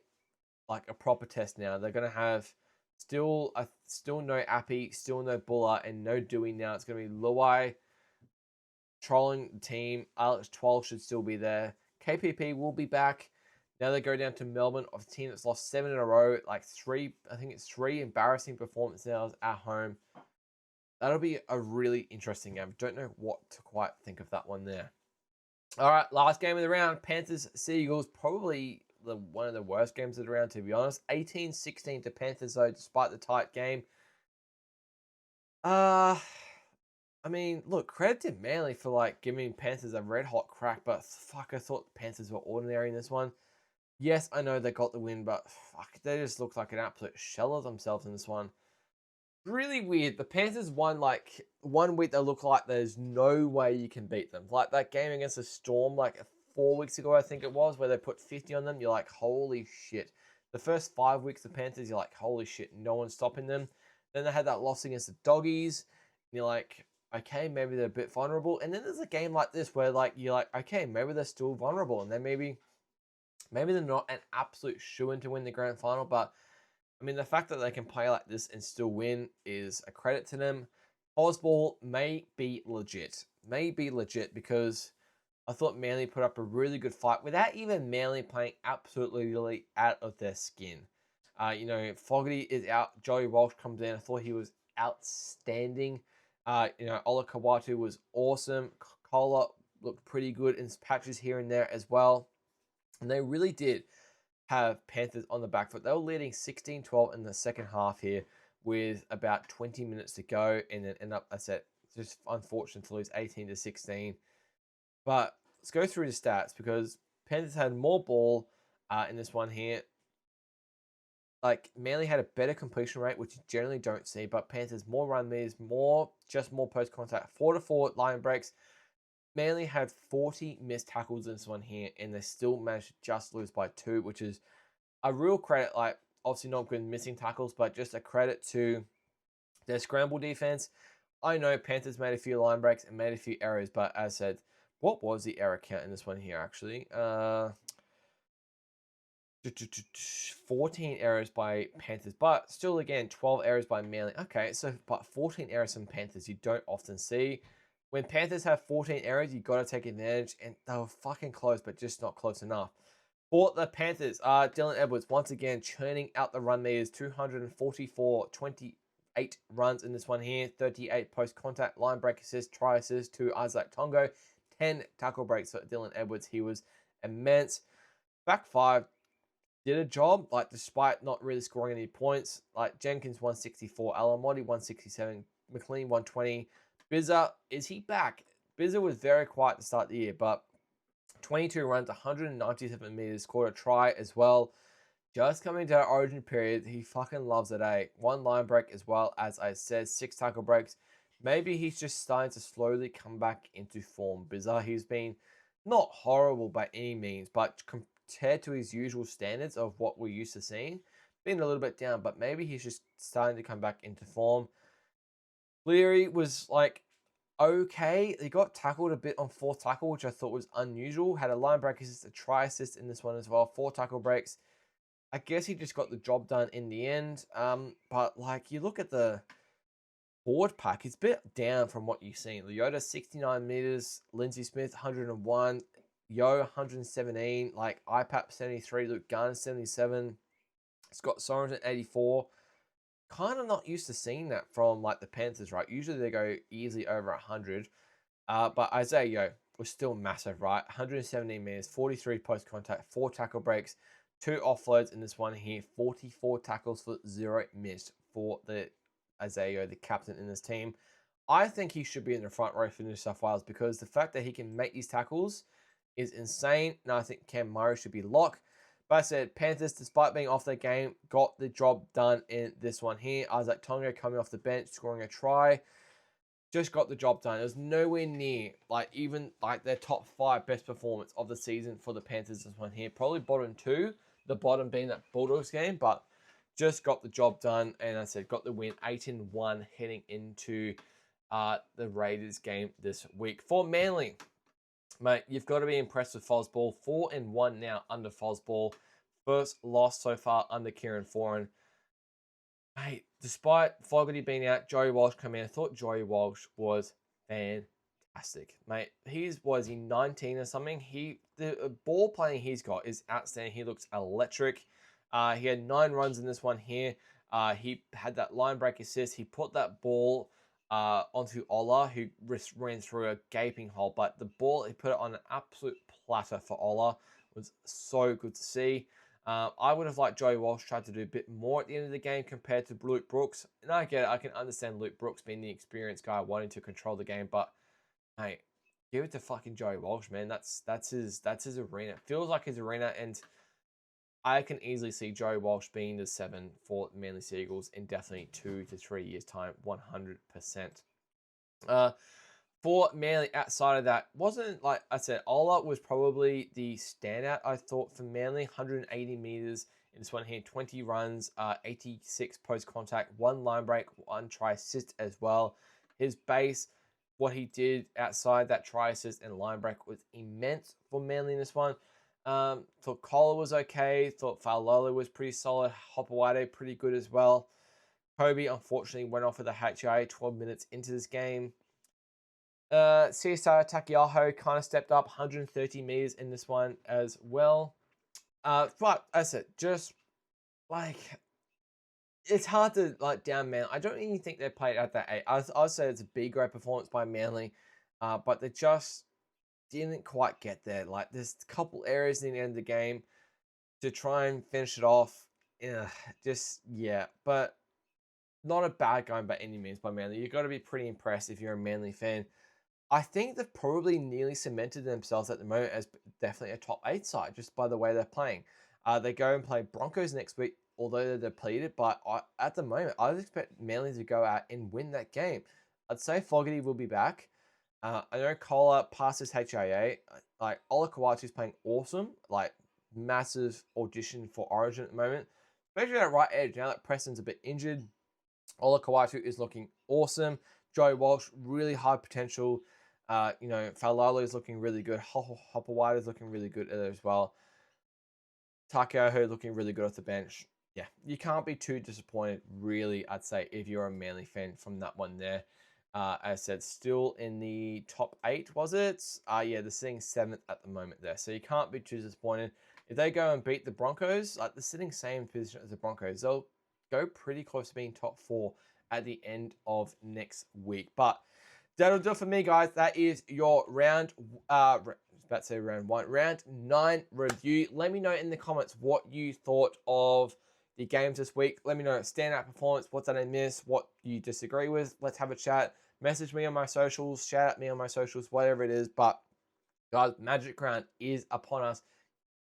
like a proper test now. They're going to have still no Appy, still no Buller, and no Dewey now. It's going to be Luai trolling the team. Alex Twal should still be there. KPP will be back. Now they go down to Melbourne, of a team that's lost 7 in a row, like I think it's 3 embarrassing performances now at home. That'll be a really interesting game. Don't know what to quite think of that one there. All right, last game of the round, Panthers Seagulls, probably one of the worst games of the round, to be honest. 18-16 to Panthers, though, despite the tight game. I mean, look, credit to Manly for like giving Panthers a red hot crack, but fuck, I thought the Panthers were ordinary in this one. Yes, I know they got the win, but fuck, they just looked like an absolute shell of themselves in this one. Really weird. The Panthers won like 1 week. They look like there's no way you can beat them. Like that game against the Storm, like 4 weeks ago, I think it was, where they put 50 on them. You're like, holy shit. The first 5 weeks, the Panthers, you're like, holy shit, no one's stopping them. Then they had that loss against the Doggies. And you're like, okay, maybe they're a bit vulnerable. And then there's a game like this where like you're like, okay, maybe they're still vulnerable, and then maybe they're not an absolute shoo-in to win the grand final, but I mean, the fact that they can play like this and still win is a credit to them. Osball may be legit. Because I thought Manly put up a really good fight without even Manly playing absolutely out of their skin. Fogarty is out. Joey Walsh comes in. I thought he was outstanding. Ola Kawatu was awesome. Kola looked pretty good in patches here and there as well. And they really did have Panthers on the back foot. They were leading 16-12 in the second half here with about 20 minutes to go, and then end up, I said, just unfortunate to lose 18-16. But let's go through the stats, because Panthers had more ball in this one here. Like, Manly had a better completion rate, which you generally don't see, but Panthers more run meters, more post contact, 4-4 line breaks. Manly had 40 missed tackles in this one here, and they still managed to just lose by 2, which is a real credit. Like, obviously not good missing tackles, but just a credit to their scramble defense. I know Panthers made a few line breaks and made a few errors, but as I said, what was the error count in this one here, actually? 14 errors by Panthers, but still, again, 12 errors by Manly. Okay, so, but 14 errors from Panthers you don't often see. When Panthers have 14 errors, you got to take advantage, and they were fucking close, but just not close enough. For the Panthers, Dylan Edwards, once again, churning out the run meters, 244, 28 runs in this one here, 38 post-contact, line break assist, try assist to Isaac Tongo, 10 tackle breaks for Dylan Edwards. He was immense. Back five did a job, like, despite not really scoring any points. Like, Jenkins, 164, Alamotti, 167, McLean, 120. Bizza, is he back? Bizza was very quiet to start the year, but 22 runs, 197 meters, scored a try as well. Just coming to our origin period, he fucking loves it, eh? 1 line break as well, as I said, 6 tackle breaks. Maybe he's just starting to slowly come back into form. Bizza, he's been not horrible by any means, but compared to his usual standards of what we're used to seeing, been a little bit down, but maybe he's just starting to come back into form. Leary was like, okay. He got tackled a bit on 4th tackle, which I thought was unusual. Had a line break assist, a try assist in this one as well. 4 tackle breaks. I guess he just got the job done in the end. But like, you look at the forward pack, it's a bit down from what you've seen. Leota, 69 meters. Lindsay Smith, 101. Yo, 117. Like, IPAP, 73. Luke Gunn, 77. Scott Sorensen, 84. Kind of not used to seeing that from like the Panthers, right? Usually they go easily over 100. But Isaiah was still massive, right? 117 meters, 43 post contact, 4 tackle breaks, 2 offloads in this one here, 44 tackles for 0 missed for the Isaiah, the captain in this team. I think he should be in the front row for New South Wales because the fact that he can make these tackles is insane. And I think Cam Murray should be locked. But I said Panthers, despite being off their game, got the job done in this one here. Isaac Tonga coming off the bench, scoring a try. Just got the job done. It was nowhere near even their top 5 best performance of the season for the Panthers this one here. Probably bottom 2, the bottom being that Bulldogs game, but just got the job done. And I said got the win 8-1 heading into the Raiders game this week. For Manly, mate, you've got to be impressed with Fosball. 4-1 now under Fosball. First loss so far under Kieran Foran. Mate, despite Fogarty being out, Joey Walsh coming in. I thought Joey Walsh was fantastic. Mate, he 19 or something. The ball playing he's got is outstanding. He looks electric. He had 9 runs in this one here. He had that line break assist. He put that ball onto Ola, who ran through a gaping hole. But the ball, he put it on an absolute platter for Ola. It was so good to see. I would have liked Joey Walsh tried to do a bit more at the end of the game compared to Luke Brooks. And I get it. I can understand Luke Brooks being the experienced guy wanting to control the game. But, hey, give it to fucking Joey Walsh, man. That's his arena. It feels like his arena. And I can easily see Joey Walsh being the 7 for Manly Seagulls in definitely 2 to 3 years' time. 100%. For Manly, outside of that, wasn't like I said, Ola was probably the standout, I thought, for Manly. 180 meters in this one here, 20 runs, 86 post contact, 1 line break, 1 try assist as well. His base, what he did outside that try assist and line break was immense for Manly in this one. Thought Collar was okay. Thought Failolo was pretty solid. Hopawade pretty good as well. Kobe unfortunately went off with a HIA 12 minutes into this game. CSR Takiaho kind of stepped up 130 meters in this one as well. But as I said, just it's hard to down Manly. I don't even think they played at that 8. I'd say it's a B grade performance by Manly, but they just didn't quite get there. There's a couple areas in the end of the game to try and finish it off. But not a bad game by any means by Manly. You've got to be pretty impressed if you're a Manly fan. I think they've probably nearly cemented themselves at the moment as definitely a top 8 side, just by the way they're playing. They go and play Broncos next week, although they're depleted, but at the moment, I would expect Manly to go out and win that game. I'd say Fogarty will be back. I know Kohler passed his HIA. Ola Kawatu's playing awesome. Massive audition for Origin at the moment. Especially at right edge, now that Preston's a bit injured. Ola Kawatu is looking awesome. Joey Walsh, really high potential. Failolo is looking really good. Hopawade is looking really good as well. Takeoho looking really good off the bench. Yeah, you can't be too disappointed, really, I'd say, if you're a Manly fan from that one there. As I said, still in the top 8, was it? Yeah, they're sitting 7th at the moment there. So you can't be too disappointed. If they go and beat the Broncos, they're sitting same position as the Broncos. They'll go pretty close to being top 4 at the end of next week. But that'll do it for me, guys. That is your round 9 review. Let me know in the comments what you thought of the games this week. Let me know standout performance, what did I miss, what you disagree with. Let's have a chat. Message me on my socials, shout at me on my socials, whatever it is. But guys, Magic Round is upon us.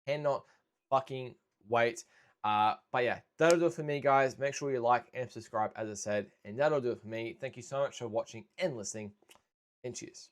Cannot fucking wait. But yeah, that'll do it for me, guys. Make sure you like and subscribe, as I said. And that'll do it for me. Thank you so much for watching and listening. And cheers.